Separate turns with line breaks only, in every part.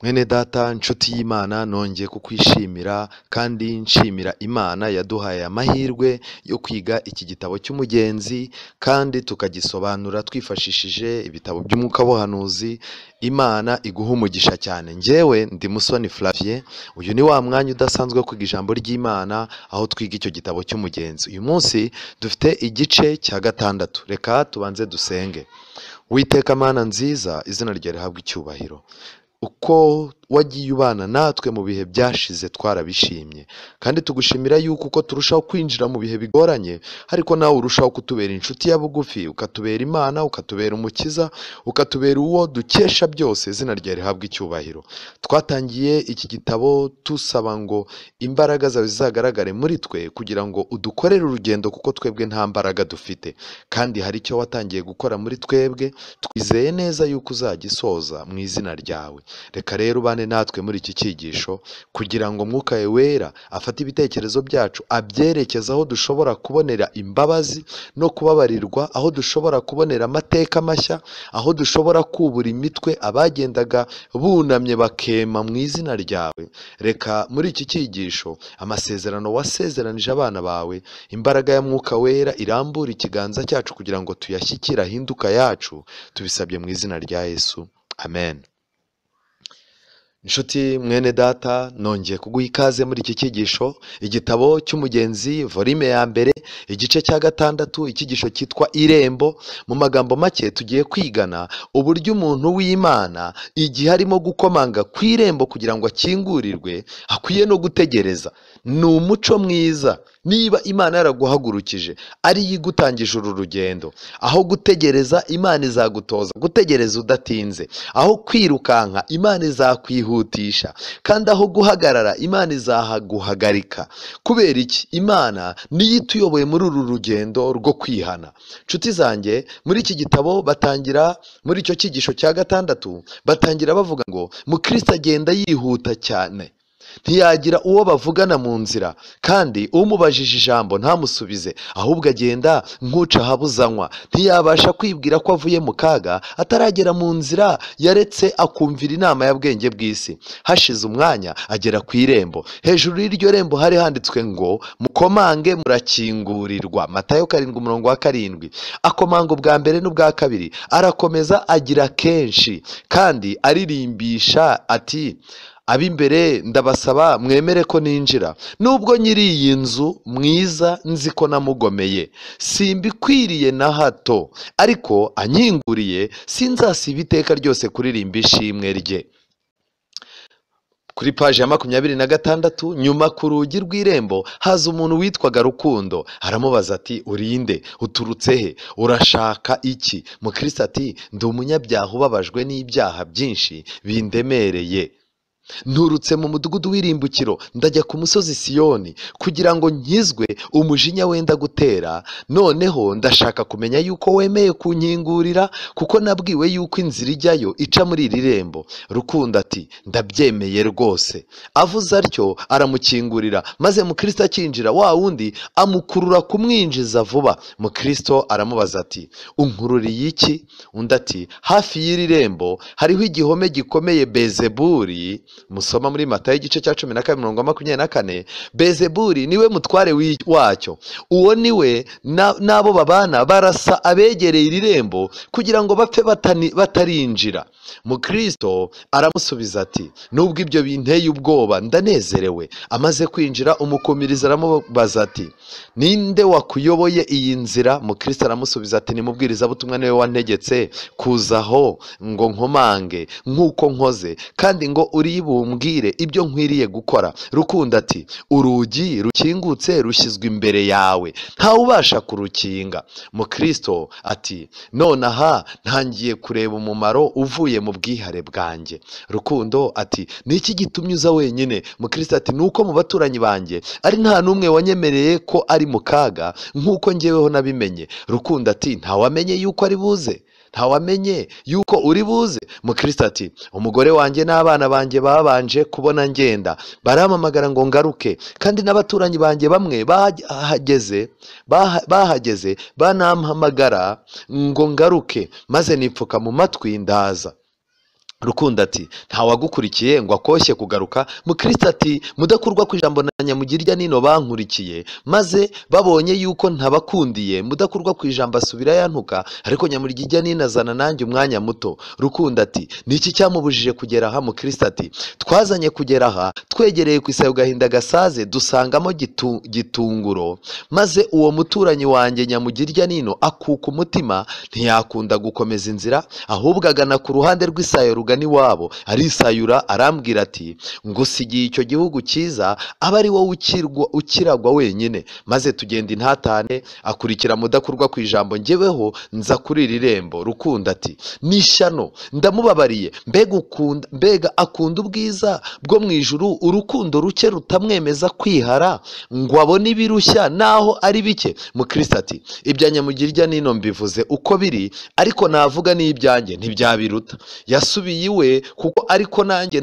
Mwene data nshuti y'Imana nongeye kukwishimira kandi nshimira Imana yaduhaye amahirwe yo kwiga iki gitabo cy'umugenzi kandi tukagisobanura twifashishije ibitabo by'umwuka w'ubuhanuzi. Imana iguha umugisha cyane. Njyewe ndi Musoni Flavien, uyu ni wa mwanya udasanzwe wo kwiga ijambo ry'Imana aho twiga icyo gitabo cy'umugenzi. Uyu munsi dufite igice cya 6. Reka tubanze dusenge. Uwiteka Mana nziza, izina ryawe rihabwe icyubahiro. Uko wagiye ubana natwe mu bihe byashize twarabishimye, kandi tugushimira yuko uko turushaho kwinjira mu bihe bigoranye ariko nawe urushaho kutubera inshuti ya bugufi, ukatubera Imana, ukatubera umukiza, ukatubera uwo dukesha byose. Izina ryawe rihabwe icyubahiro. Twatangiye iki gitabo tusaba ngo imbaraga zawe zizagaragare muri twe kugira ngo udukorere urugendo, kuko twebwe nta mbaraga dufite, kandi hari icyo watangiye gukora muri twebwe. Twizeye neza yuko uzagisoza mu izina ryawe. Reka rero ubane natwe muri iki cyigisho kugira ngo Mwuka Wera afate ibitekerezo byacu abyerekeza aho dushobora kubonera imbabazi no kubabarirwa, aho dushobora kubonera amateka mashya, aho dushobora kubura imitwe abagendaga bunamye bakema mu izina ryawe. Reka muri iki cyigisho amasezerano wasezeranije abana bawe, imbaraga ya Mwuka Wera irambura ikiganza cyacu kugira ngo tuyashyikire ahinduka yacu. Tubisabye mu izina rya Yesu, amen. Inshuti mwene data, nongeye kuguha ikaze muri iki cyigisho, igitabo cy'umugenzi volume ya mbere, igice cya 6, icyigisho cyitwa irembo. Mu magambo make tugiye kwigana uburyo umuntu w'Imana igihe arimo gukomanga ku irembo kugira ngo akingurirwe akwiye no gutegereza. Ni umuco mwiza niba Imana yaraguhagurukije ari yigutangije uru rugendo. Aho gutegereza, Imana izagutoza gutegereza udatinze. Aho kwirukanka, Imana izakwihutisha, kandi aho guhagarara, Imana izahaguhagarika. Kubera iki? Imana niyo ituyoboye muri uru rugendo rwo kwihana. Nshuti zanjye, muri iki gitabo batangira, muri icyo cyigisho cya 6, batangira bavuga ngo Mukristo agenda yihuta cyane, ntiyagira uwo bavugana mu nzira, kandi umubajije ijambo ntamusubize, ahubwo agenda nk'uca ahabuzanywa. Ntiyabasha kwibwira ko avuye mu kaga ataragera mu nzira, yaretse akumvira inama ya bwenge bw'isi. Hashize umwanya agera ku irembo. Hejuru y'iryo rembo hari handitswe ngo mukomange murakingurirwa. Matayo 7:7. Akomanga ubwa mbere n'ubwa kabiri, arakomeza agira kenshi kandi aririmbisha ati, ab'imbere ndabasaba mwemere ko ninjira, nubwo nyiri iyi nzu mwiza nzi ko namugomeye, simbikwiriye na hato, ariko anyinguriye sinzasiba iteka ryose kuririmba ishimwe rye. Kuri paji ya 26, nyuma ku rugi rw'irembo haza umuntu witwaga Rukundo. Aramubaza ati, urinde? Uturutse he? Urashaka iki? Mukristo ati, ndi umunyabyaha ubabajwe n'ibyaha byinshi bindemereye. Nturutse mu mudugudu w'irimbukiro, ndajya ku musozi Siyoni kugira ngo nkizwe umujinya wenda gutera. Noneho ndashaka kumenya yuko wemeye kunkingurira, kuko nabwiwe yuko inzira ijyayo ica muri iri rembo. Rukundo ati, ndabyemeye rwose. Avuze atyo aramukingurira, maze Mukristo akinjira, wa wundi amukurura kumwinjiza vuba. Mukristo aramubaza ati, unkururiye iki? Undi ati, hafi y'iri rembo hariho igihome gikomeye Bezebuli. Musoma muri Matayo igice cya 12:24. Bezebuli niwe mutware wacyo. Uwo niwe n'abo babana barasa abegereye iri rembo kugira ngo bapfe batarinjira. Mukristo aramusubiza ati, nubwo ibyo binteye ubwoba ndanezerewe. Amaze kwinjira, umukumiriza aramubaza ati, ninde wakuyoboye iyi nzira? Mukristo aramusubiza ati, ni mubwirizabutumwa niwe wantegetse kuzaho ngo nkomange nk'uko nkoze, kandi ngo bumbwire ibyo nkwiriye gukora. Rukundo ati, urugi rukingutse rushyizwe imbere yawe, ntawe ubasha kurukinga. Mukristo ati, nonaha ntangiye kureba umumaro uvuye mu bwihare bwanjye. Rukundo ati, ni iki gitumye uza wenyine? Mukristo ati, nuko mu baturanyi banjye ari nta n'umwe wanyemereye ko ari mu kaga nk'uko njyeweho nabimenye. Rukundo ati, ntawamenye yuko ari buze? Ntawamenye yuko uri buze? Mukristo ati, umugore wanjye n'abana banjye babanje kubona ngenda, barampamagara ngo ngaruke, kandi n'abaturanyi banjye bamwe bahageze banampamagara ngo ngaruke, maze nipfuka mu matwi ndaza. Rukundo ati ntawagukurikiye ngo akoshye kugaruka. Mukristo ati mudakurwa ku ijambo na Nyamugirya nino bankurikiye, maze babonye yuko ntabakundiye mudakurwa ku ijambo asubira yantuka, ariko Nyamugirya nino azana nanjye umwanya muto. Rukundo ati niki cyamubujije kugera aha? Mukristo ati twazanye kugera aha twegereye ku isayo gahinda gasaze dusangamo gitunguro, maze uwo muturanyi wanjye Nyamugirya nino akuka umutima ntiyakunda gukomeza inzira, ahubwo agana ku ruhande rw'isayo rugani wabo. Arisayura arambwira ati ngusigiye icyo gihugu cyiza aba ari wowe ukiragwa wenyine, maze tugenda intatane. Akurikira mudakurwa ku ijambo, njyeweho nza kuri iri rembo. Rukundo ati nishyano ndamubabariye, mbega akunda ubwiza bwo mu ijuru, urukundo ruke rutamwemeza kwihara ngo abone ibirushya naho ari bike. Mukristo ati ibya Nyamugirya nino mbivuze uko biri, ariko navuga n'ibyanjye ntibyabiruta. Yasubiye iwe kuko ariko nanjye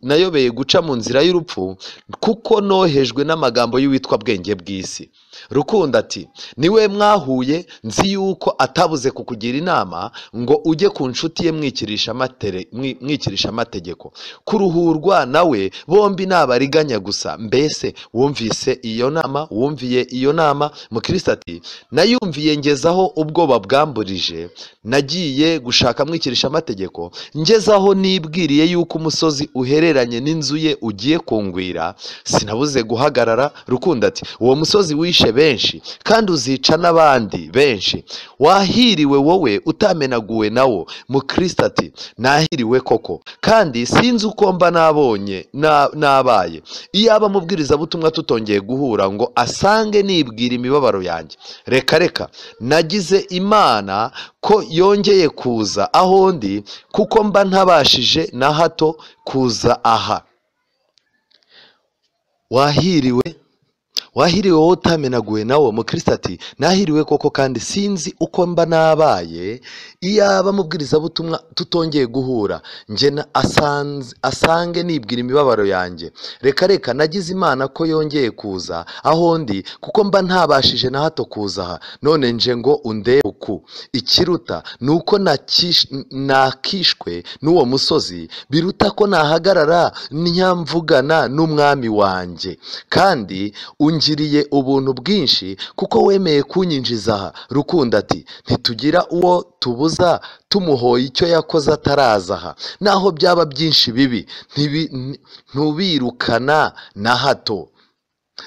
nayobeye guca mu nzira y'urupfu, kuko nohejwe n'amagambo y'uwitwa bwenge bw'isi. Rukundo ati niwe mwahuye, nzi yuko atabuze kukugira inama ngo ujye ku nshuti ye mwikirisha amategeko. Kuruhurwa nawe bombi nabariganya gusa. Mbese wumviye iyo nama? Mukristo ati nayumviye ngezaho ubwoba bwamburije, nagiye gushaka mwikirisha amategeko, ngezaho nibwiriye yuko umusozi uhereranye n'inzu ye ugiye kungwira, sinabuze guhagarara. Rukundo ati uwo musozi wishe benshi kandi uzica n'abandi benshi, wahiriwe wowe utamenaguwe nawo. Mukristo ati nahiriwe koko, kandi sinzi uko mba nabaye iyaba mubwirizabutumwa tutongeye guhura ngo asange nibwira imibabaro yanjye. Reka nagize Imana ko yongeye kuza aho ndi, kuko mba ntabashije na hato kuza aha. Wahiriwe wowe utamenaguwe nawo. Mukristo ati nahiriwe koko, kandi sinzi uko mba nabaye iyaba mubwirizabutumwa tutongeye guhura nge asange nibwira imibabaro yanjye. Reka nagize Imana ko yongeye kuza aho ndi, kuko mba ntabashije na hato kuza aha. None nje ngo undebe uku. Ikiruta ni uko nakishwe n'uwo musozi, biruta ko nahagarara nyamvugana n'umwami wanjye. Kandi ungiriye ubuntu bwinshi kuko wemeye kunyinjiza aha. Rukundo ati ntitugira uwo tubuza tumuhoye icyo yakoze ataraza aha, naho byaba byinshi bibi ntubirukana na hato.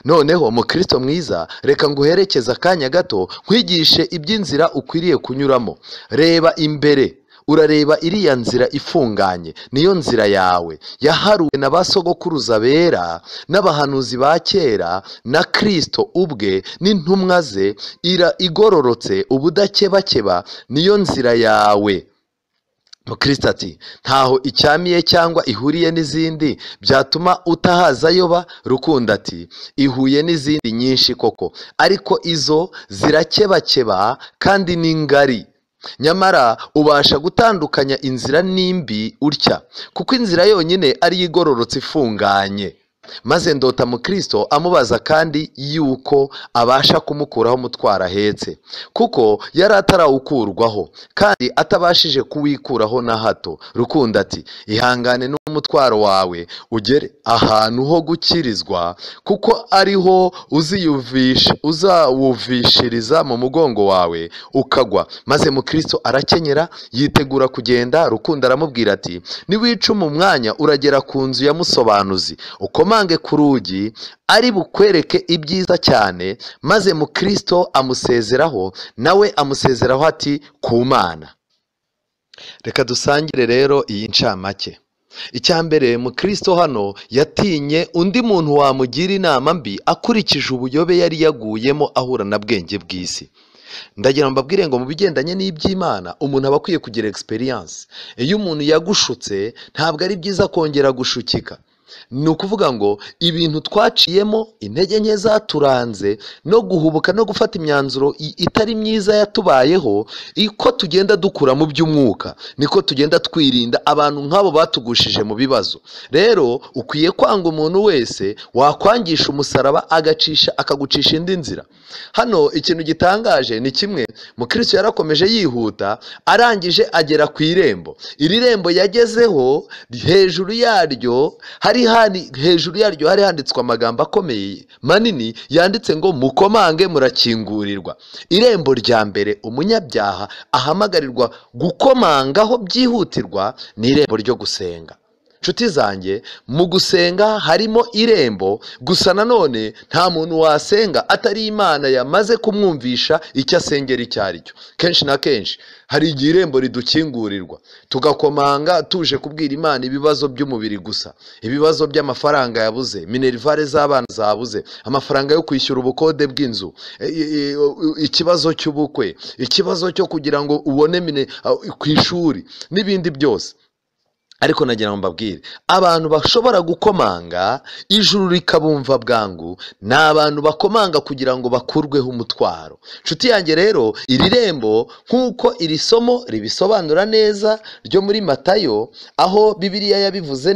Noneho Mukristo mwiza, reka nguherekeze akanya gato nkwigishe iby'inzira ukwiriye kunyuramo. Reba imbere, urareba iriya nzira ifunganye, niyo nzira yawe yaharuwe na ba sogokuruza bera n'abahanuzi ba kera, na Kristo ubwe n'intumwa ze, igororotse ubudakebakeba, niyo nzira yawe. Mukristo ati ntaho icyamiye cyangwa ihuriye n'izindi byatuma utahazayoba. Rukundo ati ihuye n'izindi nyinshi koko, ariko izo zirakebakeba kandi ni ngari. Nyamara ubasha gutandukanya inzira n'imbi utya, kuko inzira yonyine ari igororotse ifunganye. Maze ndota Mukristo amubaza kandi yuko abasha kumukuraho umutwaro ahetse, kuko yari atarawukurwaho kandi atabashije kuwikuraho na hato. Rukundo ati ihangane n'umutwaro wawe ugere ahantu ho gukirizwa, kuko ariho uzawuvishiriza mu mugongo wawe ukagwa. Maze Mukristo arakenyera yitegura kugenda. Rukundo aramubwira ati niwicuma umwanya uragera ku nzu ya musobanuzi, ukomange ku rugi ari bukwereke ibyiza cyane. Maze Mukristo amusezeraho, nawe amusezeraho ati ku Mana. Reka dusangire rero iyi ncamake. Icyambere, Mukristo hano yatinye undi muntu wamugira inama mbi akurikije ubuyobe yari yaguyemo ahura na bwenge bw'isi. Ndagira ngo mbabwire ngo mu bigendanye n'iby'Imana umuntu aba akwiye kugira experience. Iyo umuntu yagushutse ntabwo ari byiza kongera gushukika. ni ukuvuga ngo ibintu twaciyemo, intege nke zaturanze, no guhubuka no gufata imyanzuro itari myiza yatubayeho, uko tugenda dukura mu by'umwuka niko tugenda twirinda abantu nk'abo batugushije mu bibazo. Rero ukwiye kwanga umuntu wese wakwangisha umusaraba akagucisha indi nzira. Hano ikintu gitangaje ni kimwe, Mukristo yarakomeje yihuta, arangije agera ku irembo. Iri rembo yagezeho, hejuru yaryo hari handitswe amagambo akomeye manini yanditse ngo mukomange murakingurirwa. Irembo rya mbere umunyabyaha ahamagarirwa gukomangaho byihutirwa ni irembo ryo gusenga. Nshuti zanjye, mu gusenga harimo irembo, gusa nanone nta muntu wasenga atari Imana yamaze kumwumvisha icyo asengera icyo ari cyo. Kenshi na kenshi hari igihe irembo ridukingurirwa tugakomanga tuje kubwira Imana ibibazo by'umubiri gusa, ibibazo by'amafaranga yabuze, minerivare z'abana zabuze, amafaranga yo kwishyura ubukode bw'inzu, ikibazo cy'ubukwe, ikibazo cyo kugira ngo ubone ku ishuri n'ibindi byose. Ariko nagira ngo mbabwire, abantu bashobora gukomanga ijuru rikabumva bwangu ni abantu bakomanga kugira ngo bakurweho umutwaro. Nshuti yanjye rero, iri rembo nk'uko iri somo ribisobanura neza ryo muri Matayo, aho Bibiliya yabivuze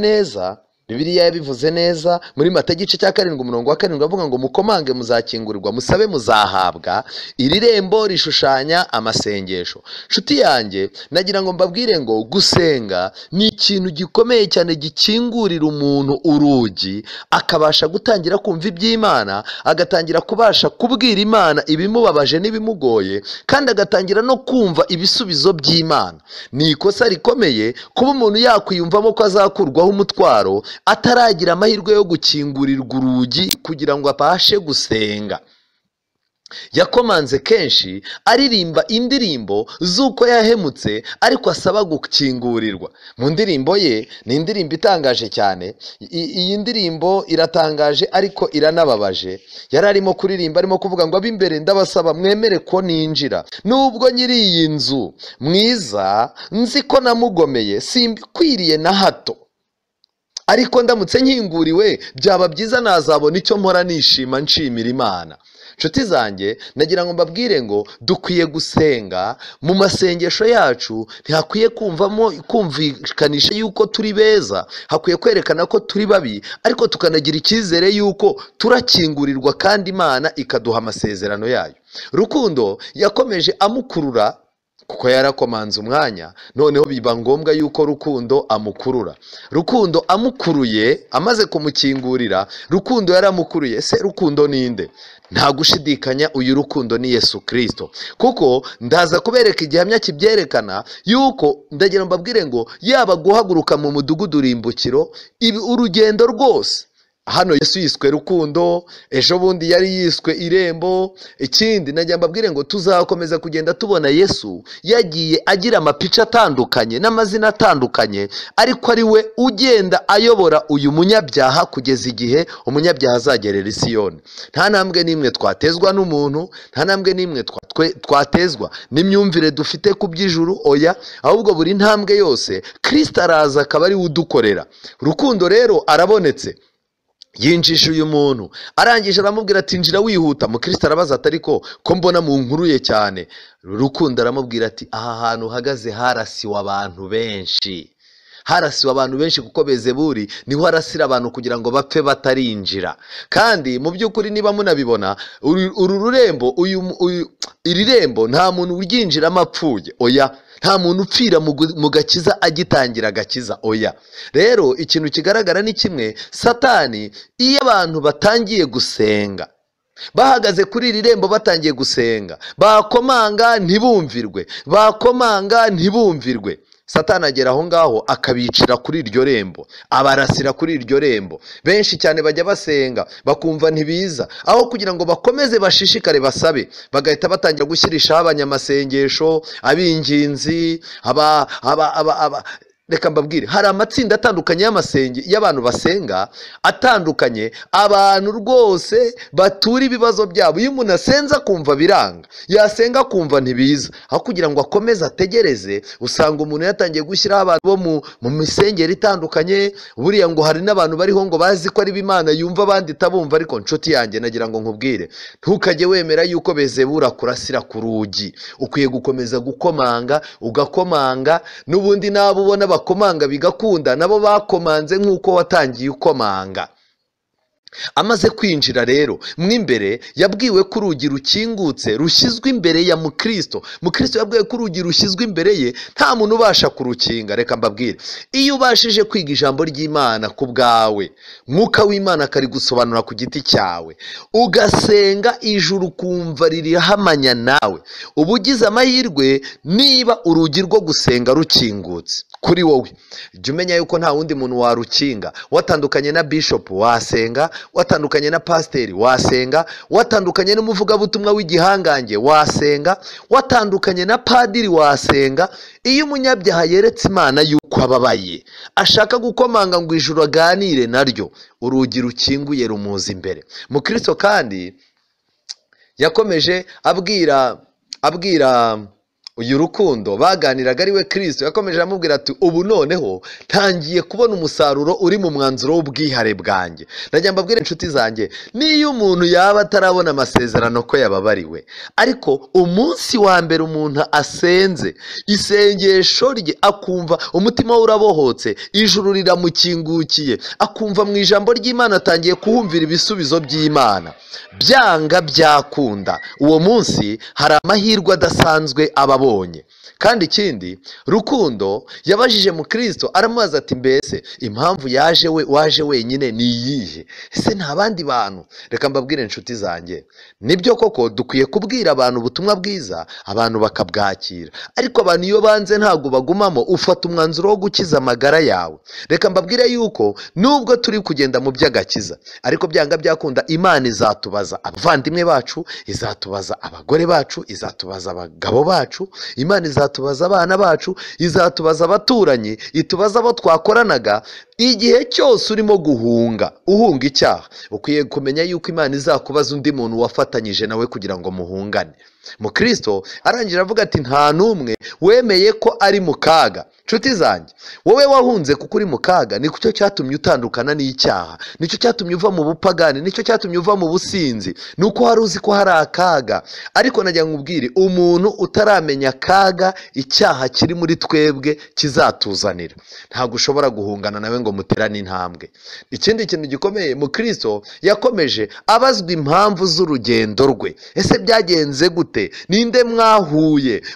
neza muri Matayo igice cya 7:7 avuga ngo mukomange muzakingurirwa, musabe muzahabwa. Iri rembo rishushanya amasengesho. Nshuti yanjye, nagira ngo mbabwire ngo gusenga ni ikintu gikomeye cyane gikingurira umuntu urugi, akabasha gutangira kumva iby'Imana, agatangira kubasha kubwira Imana ibimubabaje n'ibimugoye, kandi agatangira no kumva ibisubizo by'Imana. Ni ikosa rikomeye kuba umuntu yakwiyumvamo ko azakurwaho umutwaro ataragira amahirwe yo gukingurirwa urugi kugira ngo abashe gusenga. Yakomanze kenshi aririmba indirimbo z'uko yahemutse, ariko asaba gukingurirwa. Mu ndirimbo ye, ni indirimbo itangaje cyane. Iyi ndirimbo iratangaje ariko iranababaje. Yari arimo kuririmba, arimo kuvuga ngo ab'imbere ndabasaba mwemere ko ninjira, nubwo nyiri iyi nzu mwiza nzi ko namugomeye, simbikwiriye na hato, ariko ndamutse nkinguriwe byaba byiza, nazabona icyo mpora nishima nshimira Imana. Nshuti zanjye, nagira ngo mbabwire ngo dukwiye gusenga. Mu masengesho yacu ntihakwiye kumvikanisha yuko turi beza, hakwiye kwerekana ko turi babi, ariko tukanagira icyizere yuko turakingurirwa kandi Imana ikaduha amasezerano yayo. Rukundo yakomeje amukurura kuko yarakomanze umwanya, noneho biba ngombwa yuko Rukundo amukurura. Rukundo amukuruye, amaze kumukingurira, Rukundo yaramukuruye. Se Rukundo ninde? Nta gushidikanya uyu Rukundo ni Yesu Kristo, kuko ndaza kubereka igihamya kibyerekana yuko, ndagira mbabwire ngo yaba guhaguruka mu mudugudu urimbukiro, urugendo rwose. Hano Yesu yiswe Rukundo, ejo bundi yari yiswe Irembo. Ikindi nagira mbabwire ngo tuzakomeza kugenda tubona Yesu yagiye agira amapica atandukanye n'amazina atandukanye, ariko ari we ugenda ayobora uyu munyabyaha kugeza igihe umunyabyaha azagerera i Siyoni. Nta ntambwe n'imwe twatezwa n'umuntu, nta ntambwe n'imwe twatezwa n'imyumvire dufite ku by'ijuru, oya, ahubwo buri ntambwe yose Kristo araza akaba ari we udukorera. Rukundo rero arabonetse, yinjije uyu muntu, arangije aramubwira ati njira wihuta. Mukristo arabaza ati ariko ko mbona mu nkuruye cyane? Rukundo aramubwira ati aha hantu uhagaze harasiwe abantu benshi, harasiwe abantu benshi, kuko Bezebuli niho arasira abantu kugira ngo bapfe batarinjira. Kandi mu by'ukuri niba munabibona, uru rurembo, iri rembo nta muntu uryinjiramo apfuye, oya, nta muntu upfira mu gakiza agitangira agakiza, oya. Rero ikintu kigaragara ni kimwe, Satani iyo abantu batangiye gusenga, bahagaze kuri iri rembo batangiye gusenga, bakomanga ntibumvirwe, Satani agera aho ngaho akabicira kuri iryo rembo, abarasira kuri iryo rembo. Benshi cyane bajya basenga bakumva ntibiza, aho kugira ngo bakomeze bashishikare basabe, bagahita batangira gushyirishaho abanyamasengesho, ab'inginzi, reka mbabwire, hari amatsinda atandukanye y'abantu basenga atandukanye, abantu rwose batura ibibazo byabo. Iyo umuntu asenza akumva biranga, yasenga akumva ntibiza, aho kugira ngo akomeze ategereze, usanga umuntu yatangiye gushyiraho abantu bo mu misengero itandukanye. Buriya ngo hari n'abantu bariho ngo bazi ko ari Imana yumva abandi itabumva. Ariko nshuti yanjye, nagira ngo nkubwire, ntukajye wemera yuko Bezebura kurasira ku rugi. Ukwiye gukomeza gukomanga, ugakomanga, n'ubundi nabo ubona bakomanga bigakunda, nabo bakomanze nk'uko watangiye ukomanga. Amaze kwinjira rero mo imbere, yabwiwe ko urugi rukingutse rushyizwe imbere ya Mukristo. Mukristo yabwiwe ko urugi rushyizwe imbere ye, nta muntu ubasha kurukinga. Reka mbabwire, iyo ubashije kwiga ijambo ry'Imana ku bwawe, Mwuka w'Imana akari gusobanura ku giti cyawe, ugasenga, ijuru kumva ririhamanya nawe, uba ugize amahirwe niba urugi rwo gusenga rukingutse kuri wowe. Jya umenya yuko nta wundi muntu warukinga. Watandukanye na bishop wasenga, watandukanye na pasiteri wasenga, watandukanye n'umuvugabutumwa w'igihangange wasenga, watandukanye na padiri wasenga. Iyo umunyabyaha yeretse Imana yuko ababaye, ashaka gukomanga ngo ijuru aganire naryo, urugi rukinguye rumuza imbere. Mukristo kandi yakomeje abwira uyu Rukundo baganiraga ari we Kristo, yakomeje amubwira ati, ubu noneho ntangiye kubona umusaruro uri mu mwanzuro w'ubwihare bwanjye. Ndagira mbabwire inshuti zanjye, niyo umuntu yaba atarabona amasezerano ko yababariwe, ariko umunsi wa mbere umuntu asenze isengesho rye, akumva umutima we urabohotse, ijuru riramukingukiye, akumva mu ijambo ry'Imana atangiye kuhumvira ibisubizo by'Imana, byanga byakunda, uwo munsi hari amahirwe adasanzwe ababonye. Kandi ikindi, Rukundo yabajije Mukristo, aramubaza ati, mbese impamvu waje wenyine ni iyihe? Ese nta bandi bantu? Reka mbabwire inshuti zanjye, nibyo koko dukwiye kubwira abantu ubutumwa bwiza, abantu bakabwakira, ariko abantu iyo banze ntabwo bagumamo, ufata umwanzuro wo gukiza amagara yawe. Reka mbabwire yuko nubwo turi kugenda mu by'agakiza, ariko byanga byakunda, Imana izatubaza abavandimwe bacu, izatubaza abagore bacu, izatubaza abagabo bacu, Imana izatubaza abana bacu, izatubaza abaturanyi, itubaza abo twakoranaga. Igihe cyose urimo uhunga icyaha, ukwiye kumenya yuko Imana izakubaza undi muntu wafatanyije nawe kugira ngo muhungane. Mukristo arangira avuga ati, nta n'umwe wemeye ko ari mu kaga. Nshuti zanjye, wowe wahunze kuko uri mu kaga, ni cyo cyatumye utandukana n'icyaha, nicyo cyatumye uva mu bupagani, nicyo cyatumye uva mu businzi, nuko wari uzi ko hari akaga. Ariko nagira nkubwire, umuntu utaramenya akaga icyaha kiri muri twebwe kizatuzanira, ntabwo ushobora guhungana nawe ngo muterane intambwe. Ikindi kintu gikomeye, Mukristo yakomeje abazwa impamvu z'urugendo rwe. Ese byagenze gute? Ninde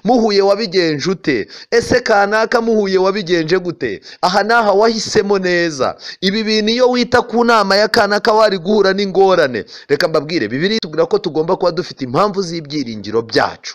muhuye wabigenje ute? Ese kanaka muhuye wabigenje gute? Aha naha wahisemo neza? Ibi bintu iyo wita ku nama ya kanaka wari guhura n'ingorane. Reka mbabwire, Bibiliya itubwira ko tugomba kuba dufite impamvu z'ibyiringiro byacu.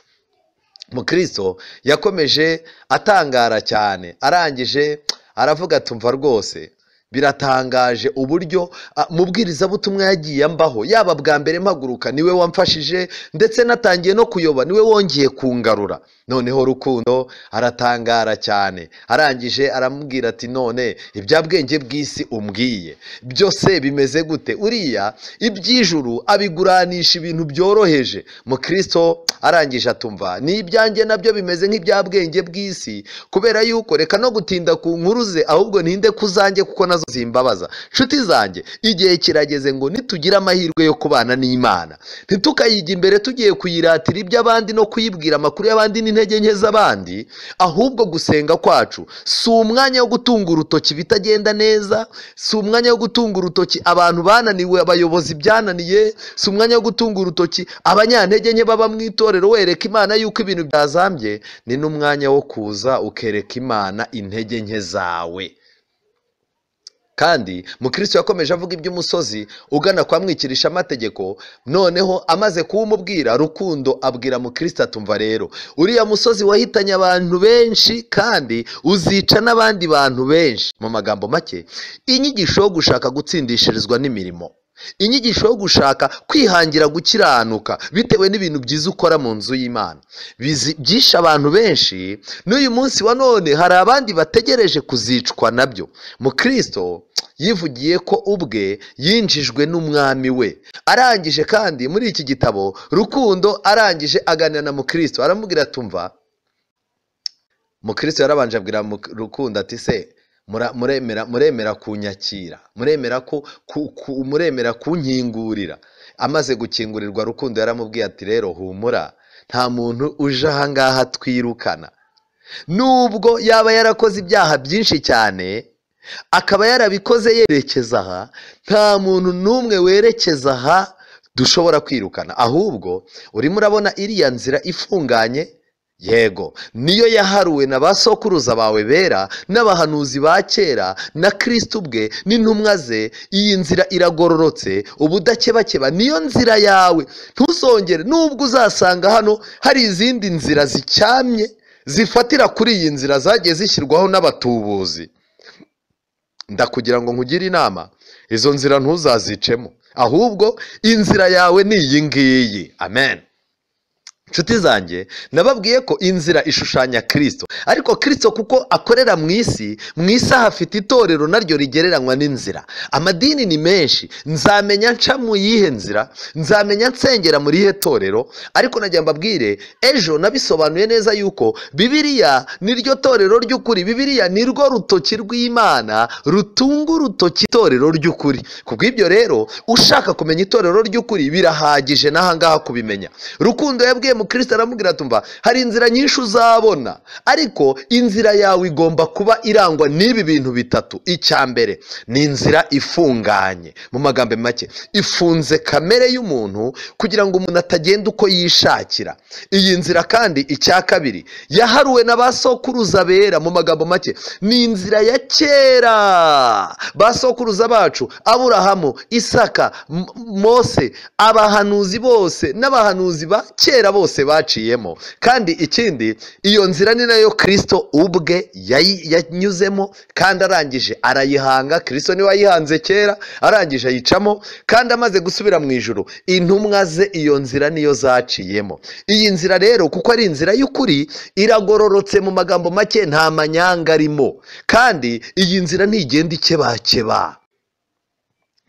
Mukristo yakomeje atangara cyane, arangije aravuga ati, umva rwose biratangaje uburyo mubwirizabutumwa yagiye ambaho, yaba bwa mbere mpaguruka niwe wamfashije, ndetse natangiye no kuyoba niwe wongeye kungarura. Noneho Rukundo aratangara cyane, arangije aramubwira ati, none ibyabwenge bw'isi umbwiye byose bimeze gute? Uriya iby'ijuru abiguranisha ibintu byoroheje. Mukristo arangije atumva, ni ibyanjye nabyo bimeze nk'ibyabwenge bw'isi, kubera yuko reka no gutinda ku nkuruze, ahubwo ntinde kuzanjye kuko nazo zimbabaza. Nshuti zanjye, igihe kirageze ngo nitugira amahirwe yo kubana n'Imana, ntitukayijya imbere tugiye kuyiratira iby'abandi no kuyibwira amakuru y'abandi n'intege nke z'abandi, ahubwo gusenga kwacu si umwanya wo gutunga urutoki bitagenda neza, si umwanya wo gutunga urutoki abantu bananiwe, abayobozi byananiye, si umwanya wo gutunga urutoki abanyantege nke baba mu itorero wereka Imana yuko ibintu byazambye. Ni n'umwanya wo kuza ukereka Imana intege nke zawe. Kandi Mukristo yakomeje avuga iby'umusozi ugana kwa mwikirisha amategeko. Noneho amaze kuwumubwira, Rukundo abwira Mukristo atumva rero, uriya musozi wahitanye abantu benshi kandi uzica n'abandi bantu benshi. Mu magambo make, inyigisho yo gushaka gutsindishirizwa n'imirimo inyigisho yo gushaka kwihangira gukiranuka bitewe n'ibintu byiza ukora mu nzu y'Imana byishe abantu benshi. N'uyu munsi wa none hari abandi bategereje kuzicwa nabyo. Mukristo yivugiye ko ubwe yinjijwe n'umwami we. Arangije kandi muri iki gitabo Rukundo arangije aganira na Mukristo aramubwira atumva. Mukristo yarabanje abwira Rukundo ati se muremera kunyakira, muremera kunkingurira. Amaze gukingurirwa Rukundo yaramubwiye ati rero humura, nta muntu uje aha ngaha twirukana. Nubwo yaba yarakoze ibyaha byinshi cyane akaba yarabikoze yerekeza aha, nta muntu n'umwe werekeza aha dushobora kwirukana. Ahubwo urimo urabona iriya nzira ifunganye, yego niyo yaharuwe na ba sokuruza bawe bera n'abahanuzi ba kera na Kristo ubwe n'intumwa ze. Iyi nzira iragororotse ubudakebakeba, niyo nzira yawe. Ntuzongere, nubwo uzasanga hano hari izindi nzira zicyamye zifatira kuri iyi nzira zagiye zishyirwaho n'abatubuzi, ndakugira ngo nkugire inama, izo nzira ntuzazicemo, ahubwo inzira yawe ni iyi ngiyi. Amen. Nshuti zanjye, nababwiye ko inzira ishushanya Kristo, ariko Kristo kuko akorera mu isi hafite itorero naryo rigereranywa n'inzira. Amadini ni menshi, nzamenya nca mu yihe nzira, nzamenya nsengera muri ihe torero. Ariko nagira mbabwire, ejo nabisobanuye neza yuko Bibiliya niryo torero ry'ukuri. Bibiliya nirwo rutoki rw'Imana rutunga urutoki itorero ry'ukuri. Kubw'ibyo rero ushaka kumenya itorero ry'ukuri birahagije n'ahangaha kubimenya. Rukundo yabwiye Mukristo aramubwira atumva, hari inzira nyinshi uzabona, ariko inzira yawe igomba kuba irangwa n'ibi bintu bitatu. Icya mbere ni inzira ifunganye, mu magambo make ifunze kamere y'umuntu kugira ngo umuntu atagenda uko yishakira. Iyi nzira kandi icya kabiri yaharuwe na ba sokuruza bera, mu magambo make ni inzira ya kera. Ba sokuruza bacu Aburahamu, Isaka, Mose, abahanuzi bose n'abahanuzi ba kera bose baciyemo. Kandi ikindi, iyo nzira ni nayo Kristo ubwe yanyuzemo kandi arangije arayihanga. Kristo niwe wayihanze kera, arangije ayicamo, kandi amaze gusubira mu ijuru intumwa ze iyo nzira niyo zaciyemo. Iyi nzira rero kuko ari inzira y'ukuri iragororotse, mu magambo make nta manyanga arimo, kandi iyi nzira ntigenda ikebakeba,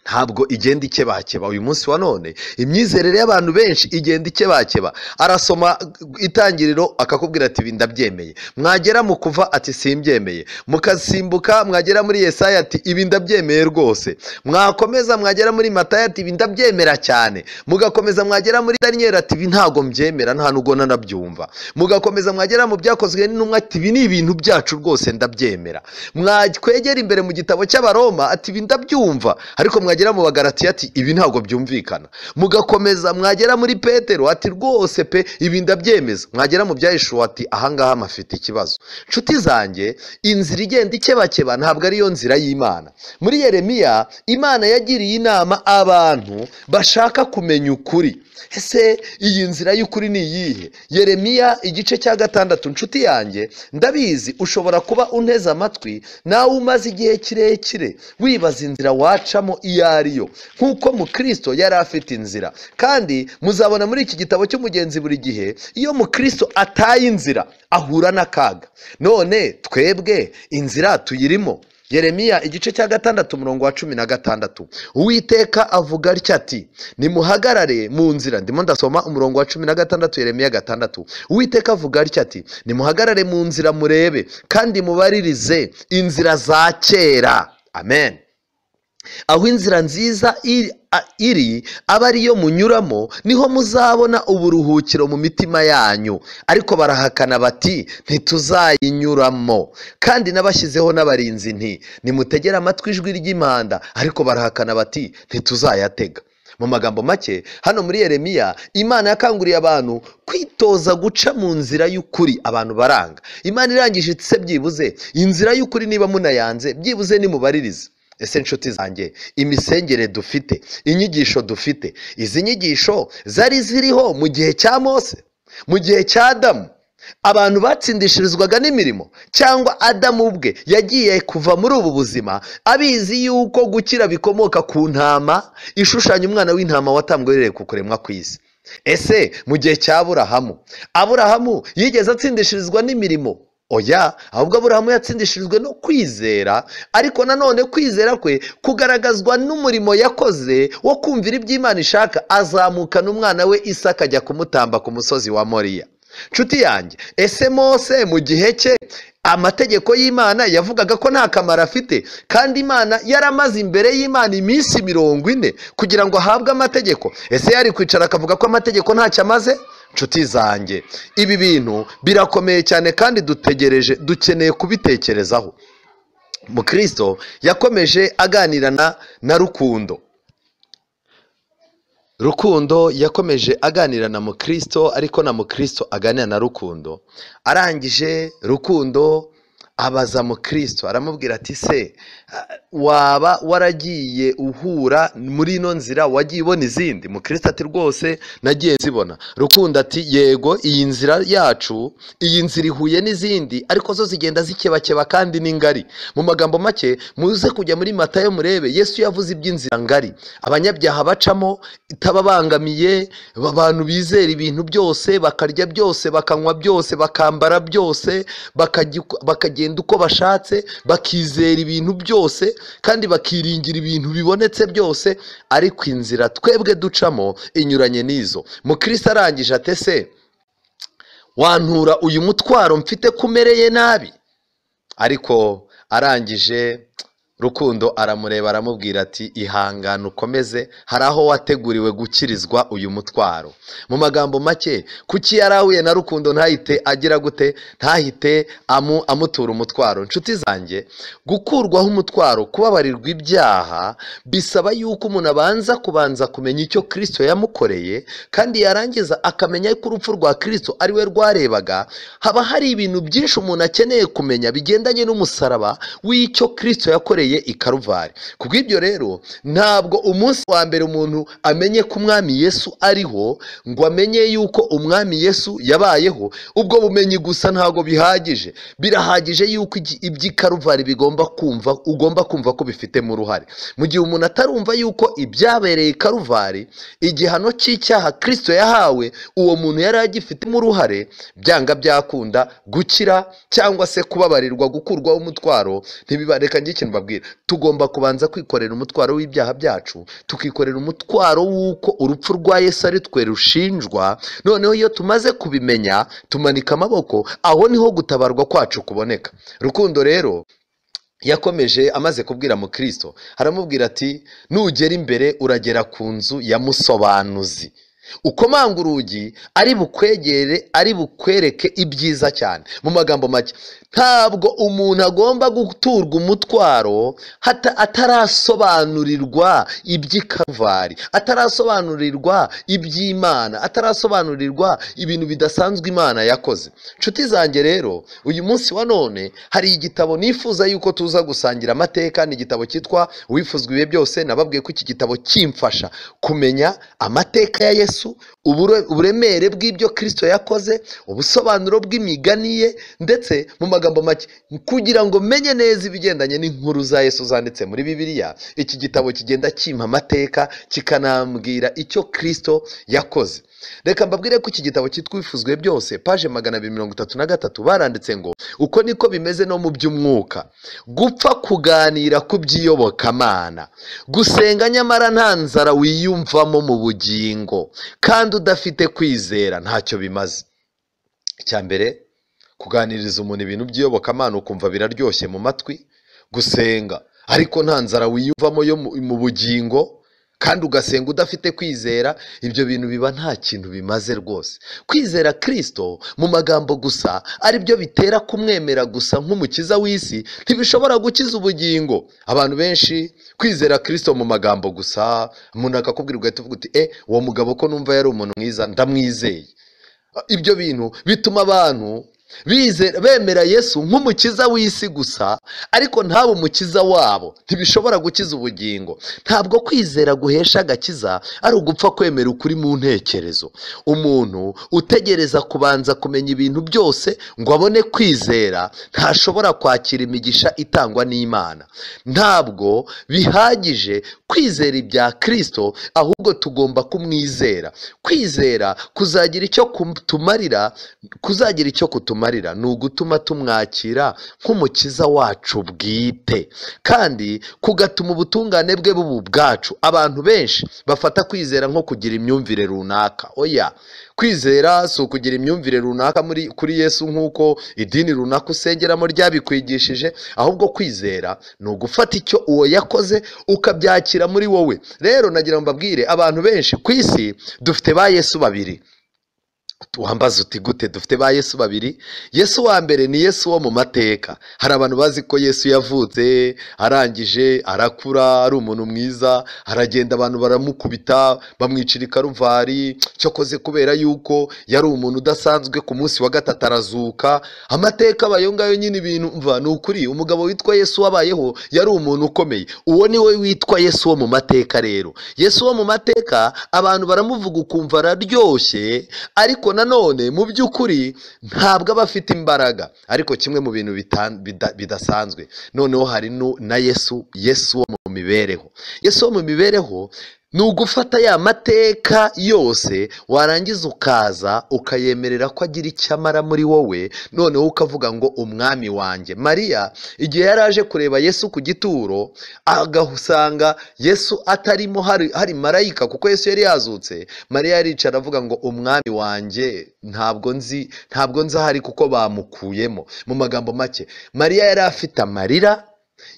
ntabwo igenda ikebakeba. Uyu munsi wa none imyizerere y'abantu benshi igenda ikebakeba. Arasoma Itangiriro akakubwira ati ibi ndabyemeye, mwagera mu Kuva ati simbyemeye, mukasimbuka mwagera muri Yesaya ati ibi ndabyemeye rwose, mwakomeza mwagera muri Matayo ati ibi ndabyemera cyane, mugakomeza mwagera muri Daniyeli ati ibi ntago mbyemera, nta nubwo nanabyumva, mugakomeza mwagera mu Byakozwe n'Intumwa ati ibi ni ibintu byacu rwose ndabyemera, mwakwegera imbere mu gitabo cy'Abaroma ati ibi ndabyumva, ariko mwagera mu Bagalatiya ati ibi ntago byumvikana, mugakomeza mwagera muri Petero ati rwose pe ibi ndabyemeza, mwagera mu Byahishuwe ati ahangaha mafite ikibazo. Nshuti zanjye, inzira igenda ikebakeba ntabwo ariyo nzira y'Imana. Muri Yeremiya Imana yagiriye inama abantu bashaka kumenya ukuri. Ese iyi nzira y'ukuri ni iyihe? Yeremiya igice cya 6. Nshuti yanjye, ndabizi ushobora kuba unteze amatwi nawe umaze igihe kirekire wibaza inzira wacamo iyo ariyo, nk'uko Mukristo yari afite inzira. Kandi muzabona muri iki gitabo cy'umugenzi buri gihe iyo Mukristo ataye inzira ahura n'akaga. None twebwe inzira tuyirimo. Yeremiya igice cya 6 umurongo wa 16. Uwiteka avuga atya ati, nimuhagarare mu nzira. Ndimo ndasoma umurongo wa 16, Yeremiya 6. Uwiteka avuga atya ati, nimuhagarare mu nzira murebe kandi mubaririze inzira za kera. Amen. Aho inzira nziza iri aba ariyo munyuramo, niho muzabona uburuhukiro mu mitima yanyu. Ariko barahakana bati ntituzayinyuramo, kandi nabashyizeho n'abarinzi nti nimutegere amatwi ijwi ry'impanda. Ariko barahakana bati ntituzayatega. Mu magambo make, hano muri Yeremiya Imana yakanguriye abantu kwitoza guca mu nzira y'ukuri. Abantu baranga. Imana irangije iti byibuze inzira y'ukuri niba munayanze byibuze nimubaririze. Ese nshuti zanjye, imisengere dufite, inyigisho dufite, izi nyigisho zari ziriho mu gihe cya Mose, mu gihe cya Adamu, abantu batsindishirizwaga n'imirimo, cyangwa Adamu ubwe yagiye kuva muri ubu buzima abizi yuko gukira bikomoka ku ntama ishushanya umwana w'intama watambwe ku kuremwa kw'isi? Ese mu gihe cya Aburahamu yigeze atsindishirizwa n'imirimo? Oya, ahubwo Aburahamu yatsindishirijwe no kwizera, ariko nanone kwizera kwe kugaragazwa n'umurimo yakoze wo kumvira ibyo Imana ishaka, azamukana umwana we Isaka ajya kumutamba ku musozi wa Moriya. Nshuti yanjye, ese Mose mu gihe cye amategeko y'Imana yavugaga ko nta kamaro afite, kandi Imana yaramaze imbere y'Imana iminsi 40 kugira ngo ahabwe amategeko? Ese yari kwicara akavuga ko amategeko ntacyo amaze? Nshuti zanjye, ibi bintu birakomeye cyane kandi dukeneye kubitekerezaho. Mukristo yakomeje aganirana na Rukundo yakomeje aganira na Mukristo, ariko na Mukristo aganira na Rukundo. Arangije Rukundo abaza Mukristo, aramubwira ati se waba waragiye uhura muri ino nzira, wagiye ubona izindi? Mukristo ati rwose nagiye nzibona. Rukundo ati yego, iyi nzira yacu, iyi nzira ihuye n'izindi, ariko zo zigenda zikebakeba kandi ni ngari. Mu magambo make, muze kujya muri Matayo murebe, Yesu yavuze iby'inzira ngari abanyabyaha bacamo itababangamiye, abantu bizera ibintu byose, bakarya byose, bakanywa byose, bakambara byose, bakagenda uko bashatse, bakizera ibintu byose kandi bakiringira ibintu bibonetse byose, ariko inzira twebwe ducamo inyuranye n'izo. Mukristo arangije ate se wantura uyu mutwaro mfite kumereye nabi? Ariko arangije Rukundo aramureba aramubwira ati ihangane ukomeze, hari aho wateguriwe gukirizwa uyu mutwaro. Mu magambo make, kuki yarahuye na Rukundo ntahite agira gute? Ntahite amutura umutwaro. Nshuti zanjye, gukurwaho umutwaro, kubabarirwa ibyaha, bisaba yuko umuntu abanza kumenya icyo Kristo yamukoreye, kandi yarangiza akamenya ko urupfu rwa Kristo ari we rwarebaga. Haba hari ibintu byinshi umuntu akeneye kumenya bigendanye n'umusaraba w'icyo Kristo yakoreye i Karuvari. Kubw'ibyo rero, ntabwo umunsi wa mbere umuntu amenye ko umwami Yesu ariho, ngo amenye yuko umwami Yesu yabayeho. Ubwo bumenyi gusa ntabwo bihagije. Birahagije yuko iby'i Karuvari ugomba kumva ko bifitemo uruhare. Mu gihe umuntu atarumva yuko ibyabereye i Karuvari, igihano cy'icyaha Kristo yahawe, uwo muntu yari agifitemo uruhare, byanga byakunda gukira cyangwa se kubabarirwa, gukurwaho umutwaro ntibibareka. Njye ikintu babwira, tugomba kubanza kwikorera umutwaro w'ibyaha byacu, tukikorera umutwaro w'uko urupfu rwa Yesu ari twe rushinjwa. Noneho iyo tumaze kubimenya, tumanika amaboko, aho niho gutabarwa kwacu kuboneka. Rukundo rero yakomeje amaze kubwira Mukristo, aramubwira ati nugera imbere uragera ku nzu ya musobanuzi, ukomanga urugi, ari bukwegere, ari bukwereke ibyiza cyane. Mu magambo make, ntabwo umuntu agomba guturwa umutwaro atarasobanurirwa iby'i Karuvari, atarasobanurirwa iby'Imana, atarasobanurirwa ibintu bidasanzwe Imana yakoze. Nshuti zanjye rero, uyu munsi wa none hari igitabo nifuza yuko tuza gusangira amateka. Ni igitabo cyitwa Uwifuzwa ibihe byose. Nababwiye ko iki gitabo kimfasha kumenya amateka ya Yesu, uburemere bw'ibyo Kristo yakoze, ubusobanuro bw'imigani ye, ndetse mu magambo make kugira ngo menye neza ibigendanye n'inkuru za Yesu zanditse muri Bibiliya. Iki gitabo kigenda kimpa amateka, kikanambwira icyo Kristo yakoze. Reka mbabwire ko iki gitabo cyitwa Uwifuzwe byose, paje 233 baranditse ngo uko niko bimeze no mu by'umwuka, gupfa kuganira ku by'iyobokamana, gusenga nyamara nta nzara wiyumvamo mu bugingo, kandi udafite kwizera ntacyo bimaze. Icyambere, kuganiriza umuntu ibintu by'iyobokamana ukumva biraryoshye mu matwi, gusenga ariko nta nzara wiyumvamo yo mu bugingo, kandi ugasenga udafite kwizera, ibyo bintu biba nta kintu bimaze rwose. Kwizera Kristo mu magambo gusa ari byo bitera kumwemera gusa nk'umukiza w'isi, ntibishobora gukiza ubugingo. Abantu benshi kwizera Kristo mu magambo gusa, umuntu akakubwira ugahita uvuga uti uwo mugabo ko numva yari umuntu mwiza ndamwizeye. Ibyo bintu bituma abantu bemera Yesu nk'umukiza w'isi gusa, ariko ntabe umukiza wabo, ntibishobora gukiza ubugingo. Ntabwo kwizera guhesha agakiza ari ugupfa kwemera ukuri mu ntekerezo. Umuntu utegereza kubanza kumenya ibintu byose ngo abone kwizera ntashobora kwakira imigisha itangwa n'Imana. Ntabwo bihagije kwizera ibya Kristo, ahubwo tugomba kumwizera. Kwizera kuzagira icyo kutumarira ni ugutuma tumwakira nk'umukiza wacu bwite, kandi kugatuma ubutungane bwe bubu bwacu. Abantu benshi bafata kwizera nko kugira imyumvire runaka. Oya, kwizera si ukugira imyumvire runaka kuri Yesu nk'uko idini runaka usengeramo ryabikwigishije, ahubwo kwizera ni ugufata icyo uwo yakoze ukabyakira muri wowe. Rero nagira ngo mbabwire, abantu benshi ku isi dufite ba Yesu babiri. Wambaza uti gute dufite ba Yesu babiri? Yesu wa mbere ni Yesu wo mu mateka. Hari abantu bazi ko Yesu yavutse arangije arakura ari umuntu mwiza, aragenda abantu baramukubita bamwicira ikaruvari, cyokoze kubera yuko yari umuntu udasanzwe, ku munsi wa gatatu arazuka. Amateka abayo ngayo nyine ibintu mva ni ukuri. Umugabo witwa Yesu wabayeho yari umuntu ukomeye. Uwo ni we witwa Yesu wo mu mateka. Rero Yesu wo mu mateka abantu baramuvuga ukumva araryoshye, ariko nanone mu by'ukuri ntabwo aba afite imbaraga. Ariko kimwe mu bintu bidasanzwe noneho hari na Yesu wo mu mibereho. Yesu wo mu mibereho ni ugufata ya mateka yose warangiza ukaza ukayemerera ko agira icyo amara muri wowe, noneho ukavuga ngo umwami wanjye. Mariya igihe yari aje kureba Yesu ku gituro, agahusanga Yesu atarimo, hari marayika, kuko Yesu yari yazutse. Mariya yaricara avuga ngo umwami wanjye ntabwo nzi ahari kuko bamukuyemo. Mu magambo make, Mariya yari afite amarira,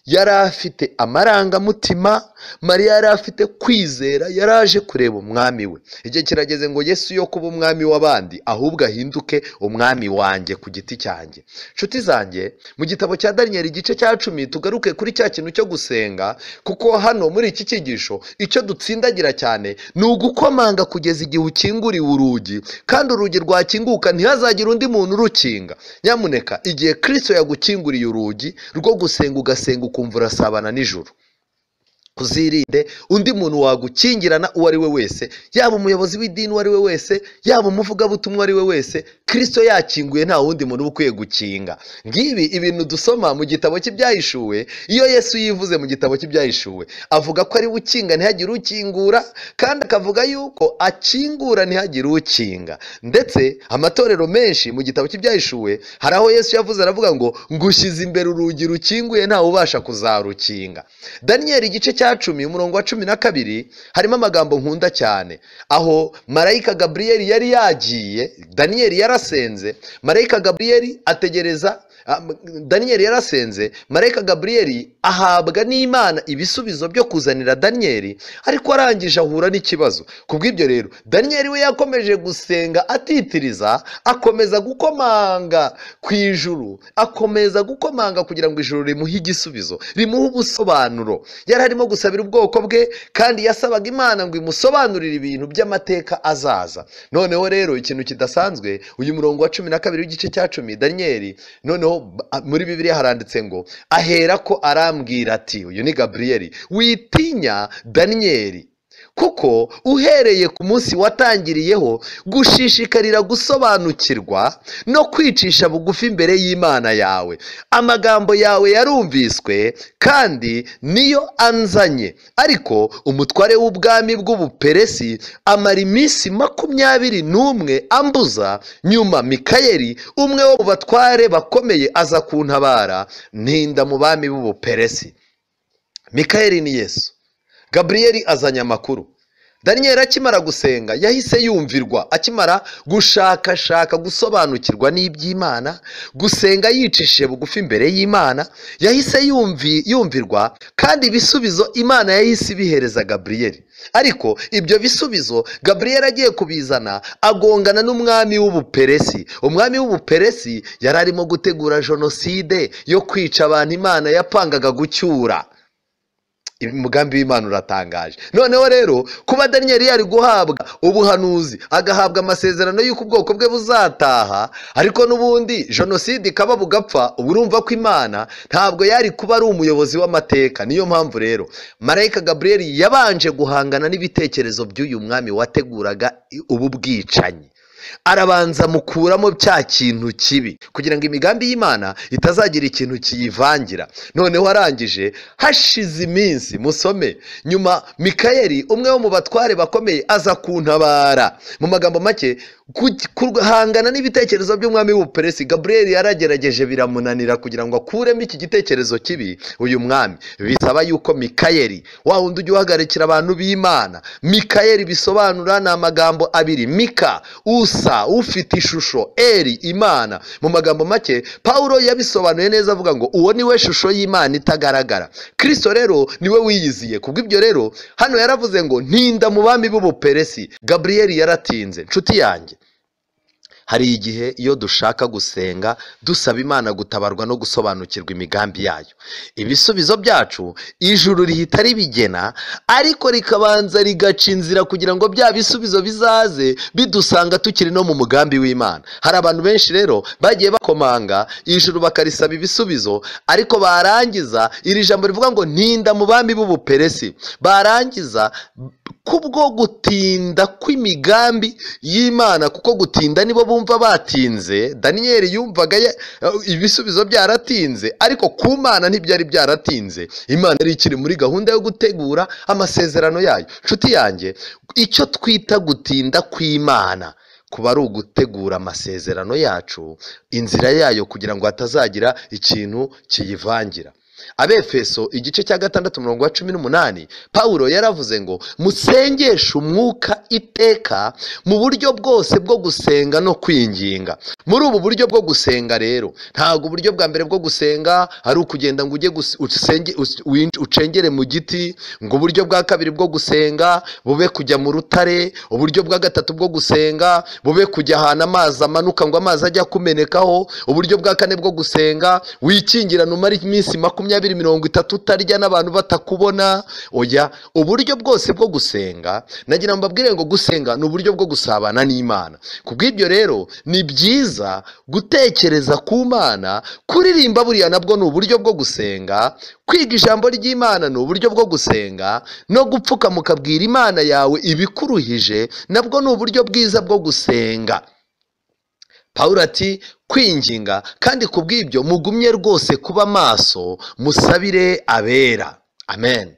yari afite amarangamutima. Mariya yari afite kwizera, yari aje kureba umwami we. Igihe kirageze ngo Yesu yo kuba umwami w'abandi ahubwo ahinduke umwami wanjye ku giti cyanjye. Nshuti zanjye, mu gitabo cya Daniyeli igice cya 10 tugaruke kuri cya kintu cyo gusenga, kuko hano muri iki cyigisho icyo dutsindagira cyane ni ugukomanga kugeza igihe ukinguriwe urugi, kandi urugi rwakinguka ntihazagire undi muntu urukinga. Nyamuneka igihe Kristo yagukinguriye urugi rwo gusenga, ugasenga ukumva urasabana n'ijuru, uzirinde undi muntu wagukingirana uwo ari we wese, yaba umuyobozi w'idini uwo ari we wese, yaba umuvugabutumwa uwo ari we wese. Kristo yakinguye, nta wundi muntu uba ukwiye gukinga. Ngibi ibintu dusoma mu gitabo cy'Ibyahishuwe. Iyo Yesu yivuze mu gitabo cy'Ibyahishuwe avuga ko ari we ukinga ntihagire ukingura, kandi akavuga yuko akingura ntihagire ukinga. Ndetse amatorero menshi mu gitabo cy'Ibyahishuwe hari aho Yesu yavuze aravuga ngo ngushyize imbere urugi rukinguye, ntawe ubasha kuzarukinga. Daniyeli igice cya 10 umurongo wa 12 harimo amagambo nkunda cyane, aho marayika Gabriyeli yari yagiye. Daniyeli yarasenze, marayika Gabriyeli ategereza. Daniyeli yarasenze, marayika Gabriyeli ahabwa n'Imana ibisubizo byo kuzanira Daniyeli, ariko arangije ahura n'ikibazo. Kubw'ibyo rero Daniyeli we yakomeje gusenga atitiriza, akomeza gukomanga ku ijuru, akomeza gukomanga kugira ngo ijuru rimuhe igisubizo, rimuhe ubusobanuro. Yari arimo gusabira ubwoko bwe, kandi yasabaga Imana ngo imusobanurire ibintu by'amateka azaza. Noneho rero ikintu kidasanzwe, uyu murongo wa 12 w'igice cya 10, Daniyeli noneho muri Bibiliya haranditse ngo ahera ko arambwira ati, uyu ni Gabriyeli, witinya Daniyeli, kuko uhereye ku munsi watangiriyeho gushishikarira gusobanukirwa no kwicisha bugufi imbere y'Imana yawe. Amagambo yawe yarumviswe kandi niyo anzanye. Ariko umutware w'ubwami bw'Ubuperesi amara iminsi 21 ambuza. Nyuma Mikayeli, umwe wo mu batware bakomeye, aza kuntabara, ntinda mu bami b'Ubuperesi. Mikayeli ni Yesu. Gabriyeli azanye amakuru. Daniyeli akimara gusenga yahise yumvirwa, akimara gushakashaka gusobanukirwa n'iby'Imana, gusenga yicishije bugufi imbere y'Imana, yahise yumvirwa, kandi ibisubizo Imana yahise ibihereza Gabriyeli. Ariko ibyo bisubizo Gabriyeli agiye kubizana agongana n'umwami w'Ubuperesi. Umwami w'Ubuperesi yari arimo gutegura jenoside yo kwica abantu Imana yapangaga gucyura. umugambi w'Imana uratangaje. Noneho rero kuba Daniyeli yari guhabwa ubuhanuzi, agahabwa amasezerano y'uko ubwoko bwe buzataha, ariko n'ubundi jenoside ikaba bugapfa, ubu urumva ko Imana ntabwo yari kuba ari umuyobozi w'amateka. Niyo mpamvu rero marayika Gaburiyeli yabanje guhangana n'ibitekerezo by'uyu mwami wateguraga ubu bwicanyi, arabanza mukuramo cya kintu kibi kugira ngo imigambi y'Imana itazagira ikintu kiyivangira. Noneho arangije, hashize iminsi, musome, nyuma Mikayeli umwe wo mu batware bakomeye aza kuntabara. Mu magambo make, guhangana n'ibitekerezo by'umwami w'Ubuperesi, Gaburiyeli yaragerageje biramunanira kugira ngo akuremo iki gitekerezo kibi uyu mwami. Bisaba yuko Mikayeli, wa wundi ujya uhagarikira abantu b'Imana, Mikayeli bisobanura ni amagambo abiri, Mika usa, ufite ishusho, Eri Imana. Mu magambo make Pawulo yabisobanuye neza avuga ngo uwo niwe shusho y'Imana itagaragara. Kristo rero niwe wiyiziye. Kubw'ibyo rero hano yaravuze ngo ntinda mu bami b'Ubuperesi. Gaburiyeli yaratinze. Nshuti yanjye, hari igihe iyo dushaka gusenga dusaba Imana gutabarwa no gusobanukirwa imigambi yayo, ibisubizo byacu ijuru rihita ribigena, ariko rikabanza rigaca inzira kugira ngo bya bisubizo bizaze bidusanga tukiri no mu mugambi w'Imana. Hari abantu benshi rero bagiye bakomanga ijuru bakarisaba ibisubizo, ariko barangiza iri jambo rivuga ngo ntinda mu bami b'Ubuperesi, barangiza kubwo gutinda kw'imigambi y'Imana, kuko gutinda nibo bumva batinze. Daniyeli yumvaga ibisubizo byaratinze, ariko ku Mana ntibyari byaratinze. Imana yari ikiri muri gahunda yo gutegura amasezerano yayo. Nshuti yanjye, icyo twita gutinda kw'Imana kuba ari ugutegura amasezerano yacu, inzira yayo, kugira ngo hatazagira ikintu kiyivangira. Abefeso igice cya 6:18, Pawulo yaravuze ngo musengeshe umwuka iteka mu buryo bwose bwo gusenga no kwinginga. Muri ubu buryo bwo gusenga rero, ntabwo uburyo bwa mbere bwo gusenga ari ukugenda ngo ujye ucengere mu giti, ngo uburyo bwa kabiri bwo gusenga bube kujya mu rutare, uburyo bwa gatatu bwo gusenga bube kujya ahantu amazi amanuka ngo amazi ajya kumenekaho, uburyo bwa kane bwo gusenga wikingirana umara iminsi 20-30 utarya n'abantu batakubona. Oya, uburyo bwose bwo gusenga, nagira mbabwire ngo gusenga ni uburyo bwo gusabana n'Imana. Kubw'ibyo rero ni byiza gutekereza ku Mana, kuririmba buriya nabwo ni uburyo bwo gusenga, kwiga ijambo ry'Imana ni uburyo bwo gusenga, no gupfuka mukabwira Imana yawe ibikuruhije nabwo ni uburyo bwiza bwo gusenga. Pawulo ati kwinginga, kandi kubw'ibyo mugumye rwose kuba maso, musabire abera. Amen.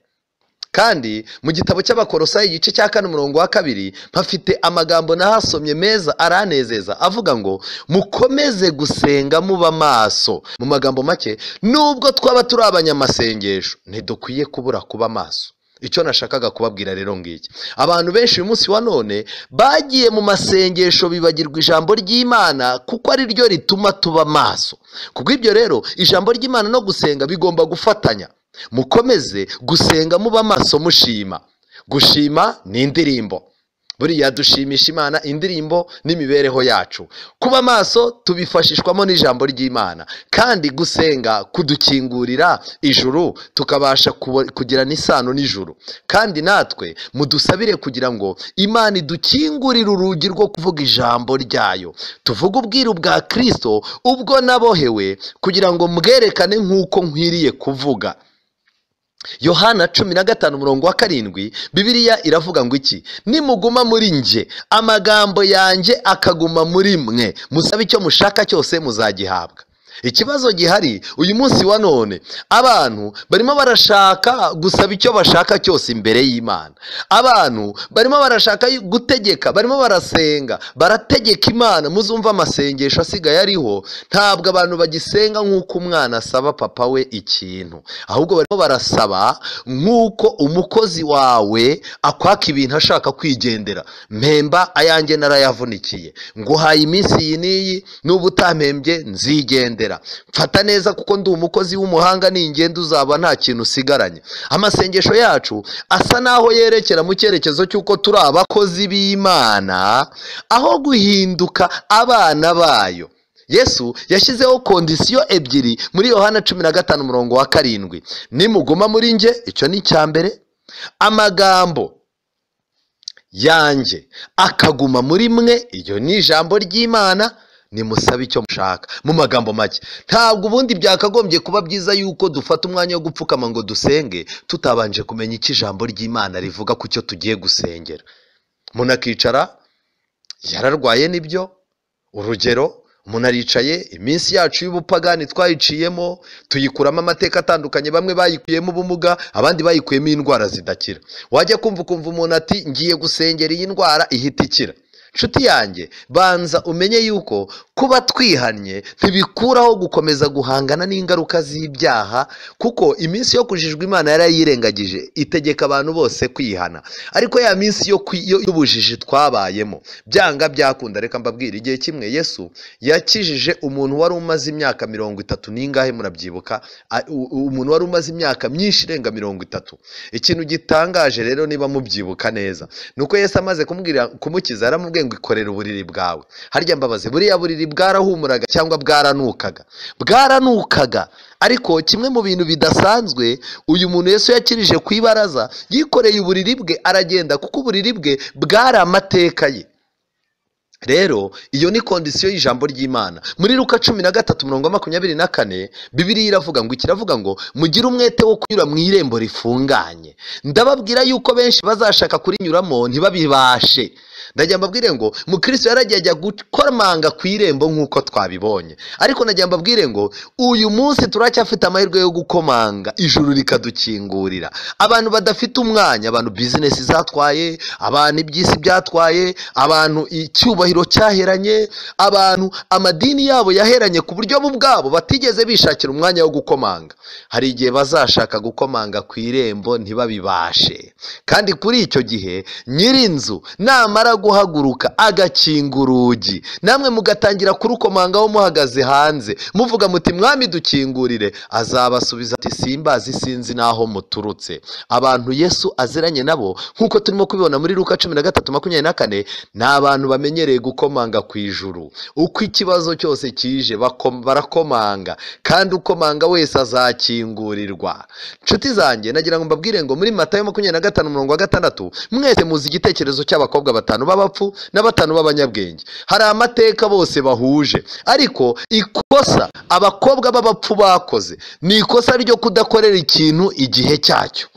Kandi mu gitabo cy'Abakolosayi igice cya 4:2 mpafite amagambo nahasomye meza aranezeza, avuga ngo mukomeze gusenga muba maso. Mu magambo make, nubwo twaba turi abanyamasengesho ntidukwiye kubura kuba maso. Icyo nashakaga kubabwira rero ngiki, abantu benshi uyu munsi wa none bagiye mu masengesho bibagirwa ijambo ry'Imana, kuko ari ryo rituma tuba maso. Kubw'ibyo rero ijambo ry'Imana no gusenga bigomba gufatanya. Mukomeze gusenga muba maso mushima. Gushima ni indirimbo, buriya dushimisha Imana indirimbo n'imibereho yacu. Kuba maso tubifashishwamo n'ijambo ry'Imana, kandi gusenga kudukingurira ijuru, tukabasha kugirana isano n'ijuru. Kandi natwe mudusabire kugira ngo Imana idukingurire urugi rwo kuvuga ijambo ryayo, tuvuge ubwiru bwa Kristo ubwo nabohewe, kugira ngo mbwerekane nk'uko nkwiriye kuvuga. Yohana 15:7 Bibiliya iravuga ngo iki? Nimuguma muri nje, amagambo yanjye akaguma muri mwe, musabe icyo mushaka cyose muzagihabwa. Ikibazo gihari uyu munsi wa none, abantu barimo barashaka gusaba icyo bashaka cyose imbere y'Imana. Abantu barimo barashaka gutegeka, barimo barasenga, barategeka Imana. Muzumva amasengesho asigaye ariho, ntabwo abantu bagisenga nk'uko umwana asaba papa we ikintu, ahubwo barimo barasaba nk'uko umukozi wawe akwaka ibintu ashaka kwigendera. Mpemba ayanjye narayavunikiye, nguhaye iminsi iyi n'iyi, n'ubu utampembye nzigendera. Mfata neza kuko ndi umukozi w'umuhanga, n'ingendo uzaba nta kintu usigaranye. Amasengesho yacu asa naho yerekera mu cyerekezo cy'uko turi abakozi b'Imana aho guhinduka abana bayo. Yesu yashyizeho kondisiyo ebyiri muri Yohana 15:7. Nimuguma muri njye, icyo ni icya mbere, amagambo yanjye akaguma muri mwe, iyo ni ijambo ry'Imana, nimusabe icyo mushaka. Mu magambo make, ntabwo ubundi byakagombye kuba byiza yuko dufata umwanya wo gupfukama ngo dusenge tutabanje kumenya icyo ijambo ry'Imana rivuga ku cyo tugiye gusengera. Umuntu akicara yararwaye, nibyo, urugero umuntu aricaye, iminsi yacu y'ubupagani twayiciyemo, tuyikuramo amateka atandukanye, bamwe bayikuyemo ubumuga, abandi bayikuyemo indwara zidakira. Wajya kumva umuntu ati ngiye gusengera iyi ndwara ihita ikira. Nshuti yanjye, banza umenye yuko kuba twihannye ntibikuraho gukomeza guhangana n'ingaruka z'ibyaha, kuko iminsi yo kujijwa Imana yarayirengagije, itegeka abantu bose kwihana. Ariko ya minsi y'ubujiji twabayemo, byanga byakunda. Reka mbabwire, igihe kimwe Yesu yakijije umuntu wari umaze imyaka 30 n'ingahe, murabyibuka? Umuntu wari umaze imyaka myinshi irenga 30. Ikintu gitangaje rero, niba mubyibuka neza, nuko Yesu amaze kumukiza aramubwiye ngo ikorere uburiri bwawe. Harya mbabaze, buriya buriri bwarahumuraga cyangwa bwaranukaga? Bwaranukaga. Ariko kimwe mu bintu bidasanzwe, uyu muntu Yesu yakirije ku ibaraza yikoreye uburiri bwe aragenda, kuko uburiri bwe bwari amateka ye. Rero iyo ni kondisiyo y'ijambo ry'Imana. Muri Luka 13:24 Bibiliya iravuga ngo, ikiravuga ngo mugire umwete wo kunyura mu irembo rifunganye. Ndababwira yuko benshi bazashaka kurinyuramo ntibabibashe. Ndagira mbabwire ngo Mukristo yaragiye ajya gukomanga ku irembo nk'uko twabibonye, ariko ndagira mbabwire ngo uyu munsi turacyafite amahirwe yo gukomanga, ijuru rikadukingurira. Abantu badafite umwanya, abantu bizinesi zatwaye, abantu iby'isi byatwaye, abantu icyubahiro cyaheranye, abantu amadini yabo yaheranye ku buryo bo ubwabo batigeze bishakira umwanya wo gukomanga. Hari igihe bazashaka gukomanga ku irembo ntibabibashe, kandi kuri icyo gihe nyir'inzu namara guhaguruka agakinga urugi, namwe mugatangira kurukomangaho muhagaze hanze muvuga muti mwami dukingurire, azabasubiza ati simbazi, sinzi naho muturutse. Abantu Yesu aziranye nabo nk'uko turimo kubibona muri Luka 13:24 ni abantu bamenyereye gukomanga ku ijuru. Uko ikibazo cyose kije barakomanga, kandi ukomanga wese azakingurirwa. Nshuti zanjye, nagira ngo mbabwire ngo muri Matayo 25:6 mwese muzi igitekerezo cy'abakobwa 5 b'abapfu na 5 b'abanyabwenge. Hari amateka bose bahuje, ariko ikosa abakobwa b'abapfu bakoze ni ikosa ryo kudakorera ikintu igihe cyacyo.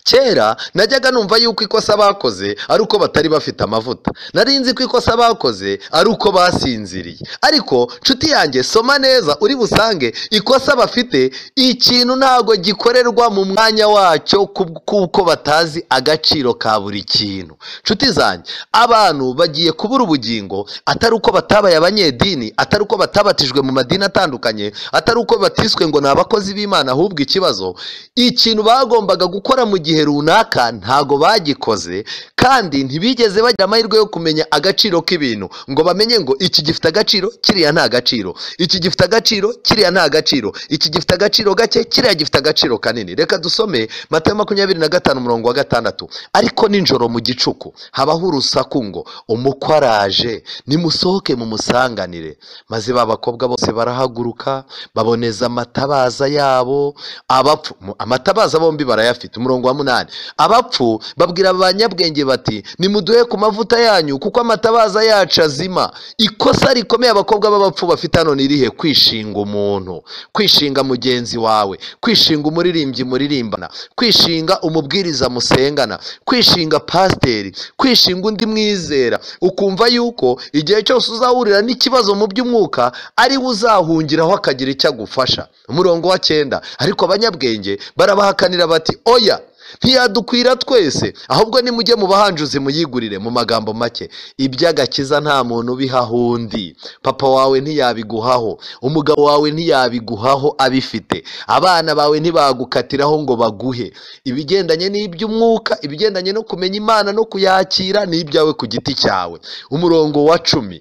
Kera najyaga numva yuko ikosa bakoze ari uko batari bafite amavuta. Nari nzi ko ikosa bakoze ari uko basinziriye. Ariko nshuti yanjye, soma neza uri busange ikosa bafite ikintu ntago gikorerwa mu mwanya wacyo, kuko batazi agaciro ka buri kintu. Nshuti zanjye, abantu bagiye kubura ubugingo atari uko batabaye abanyedini, atari uko batabatijwe mu madini atandukanye, atari uko batiswe ngo ni abakozi b'Imana, ahubwo ikibazo ikintu bagombaga gukora mu gihe runaka ntago bagikoze, kandi ntibigeze bagira amahirwe yo kumenya agaciro k'ibintu, ngo bamenye ngo iki gifite agaciro, kiriya nta gaciro, iki gifite agaciro, kiriya nta gaciro, iki gifite agaciro gake, kiriya gifite agaciro kanini. Reka dusome Matayo 25:6. Ariko ninjoro mu gicuku habaho urusaku ngo umukwe araje, nimusohoke mumusanganire. Maze babakobwa bose barahaguruka, baboneza amatabaza yabo. Abapfu amatabaza bombi barayafite. Umurongo wa 8, abapfu babwira abanyabwenge bati nimuduhe ku mavuta yanyu, kuko amatabaza yacu azima. Ikosa rikomeye abakobwa b'abapfu bafite hano ni irihe? Kwishinga umuntu, kwishinga mugenzi wawe, kwishinga umuririmbyi muririmbana, kwishinga umubwiriza musengana, kwishinga pasiteri, kwishinga undi mwizera, ukumva yuko igihe cyose uzahurira n'ikibazo mu by'umwuka ari we uzahungiraho akagira icyo agufasha. Umurongo wa 9, ariko abanyabwenge barabahakanira bati oya, ntiyadukwira twese, ahubwo nimujye mu bahanjuzi muyigurire. Mu magambo make, iby'agakiza nta muntu ubihaho undi. Papa wawe ntiyabiguhaho, umugabo wawe ntiyabiguhaho abifite, abana bawe ntibagukatiraho ngo baguhe. Ibigendanye n'iby'umwuka, ibigendanye no kumenya Imana no kuyakira, ni ibyawe ku giti cyawe. Umurongo wa 10,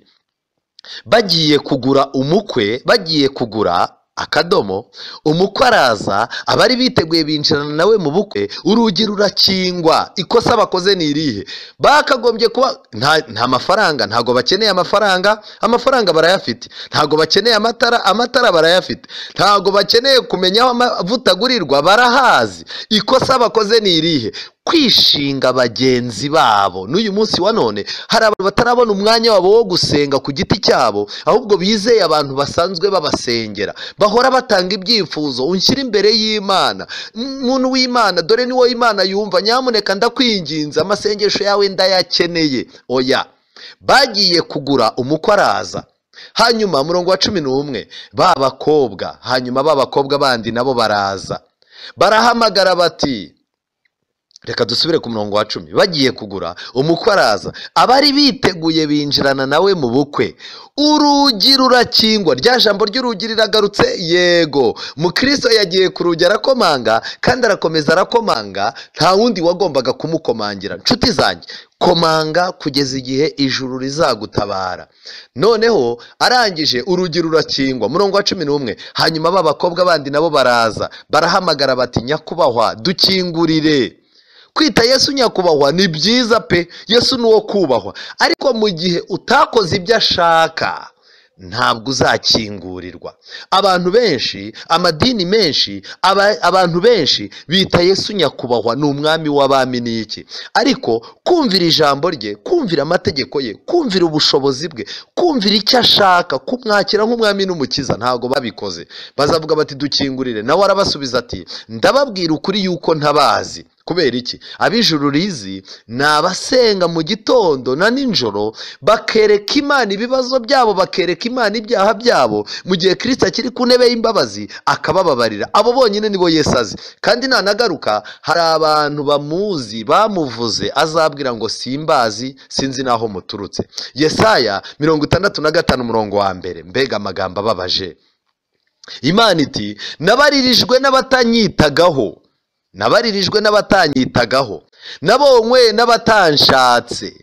bagiye kugura umukwe, bagiye kugura akadomo, umukwe araza, abari biteguye binjirana nawe mu bukwe, urugi rurakingwa. Ikosa bakoze ni irihe? Bakagombye kuba nta mafaranga, ntago bakeneye amafaranga barayafite. Ntago bakeneye amatara barayafite. Ntago bakeneye kumenya aho amavuta agurirwa, barahazi. Ikosa bakoze ni irihe? Kwishinga bagenzi babo. N'uyu munsi wa none hari abantu batarabona umwanya wabo wo gusenga ku giti cyabo, ahubwo bizeye abantu basanzwe babasengera, bahora batanga ibyifuzo. Unshyira imbere y'Imana, muntu w'Imana, dore ni wowe Imana yumva, nyamuneka ndakwinginze, amasengesho yawe ndayakeneye. Oya, bagiye kugura, umukwe araza. Hanyuma murongo wa 11, babakobwa bandi nabo baraza, barahamagara bati, reka dusubire ku murongo wa 10. Bagiye kugura, umukwe araza, abari biteguye binjirana nawe mu bukwe, urugi rurakingwa. Rya jambo ry'urugi riragarutse. Yego, Mukristo yagiye ku rugi arakomanga, kandi arakomeza arakomanga, nta wundi wagombaga kumukomangira. Nshuti zanjye, komanga kugeza igihe ijuru rizagutabara. Noneho arangije, urugi rurakingwa. Murongo wa 11, hanyuma babakobwa bandi nabo baraza, barahamagara bati, nyakubahwa dukingurire. Kwita Yesu nyakubahwa ni byiza pe, Yesu ni uwo kubahwa, ariko mu gihe utakoze ibyo ashaka ntabwo uzakingurirwa. Abantu benshi, amadini menshi, abantu benshi bita Yesu nyakubahwa, ni umwami w'abami n'iki, ariko kumvira ijambo rye, kumvira amategeko ye, kumvira ubushobozi bwe, kumvira icyo ashaka, kumwakira nk'umwami n'umukiza, ntabwo babikoze. Bazavuga bati dukingurire, nawe arabasubiza ati, ndababwira ukuri yuko ntabazi. Kubera iki? Ab'ijuru rizi ni abasenga mu gitondo na nijoro, bakereka Imana ibibazo byabo, bakereka Imana ibyaha byabo, mu gihe Kristo akiri ku ntebe y'imbabazi akabababarira. Abo bonyine nibo Yesu azi. Kandi nanagaruka, hari abantu bamuzi, bamuvuze, azabwira ngo simbazi, sinzi naho muturutse. Yesaya 65 umurongo wa 1. Mbega amagambo ababaje. Imana iti, nabaririjwe n'abatanyitagaho, nabonywe n'abatanshatse.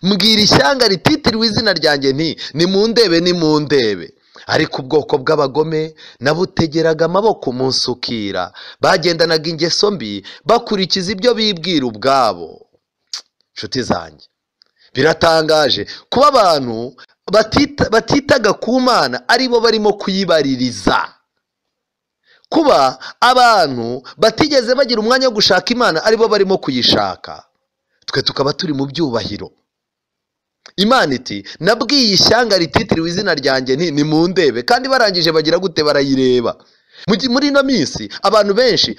Mbwira ishyanga rititiriwe izina ryanjye nti, nimundebe. Ariko ubwoko bw'abagome nabutegeraga amaboko munsukira, bagendanaga ingeso mbi, bakurikiza ibyo bibwira ubwabo. Nshuti zanjye, biratangaje kuba abantu batitaga ku Mana aribo barimo kuyibaririza. Kuba abantu batigeze bagira umwanya wo gushaka Imana aribo barimo kuyishaka, twe tukaba turi mu byubahiro. Imana iti, nabwiye ishyanga rititiriwe izina ryanjye nti, nimundebe. Kandi barangije bagira gute? Barayireba. Muri ino minsi abantu benshi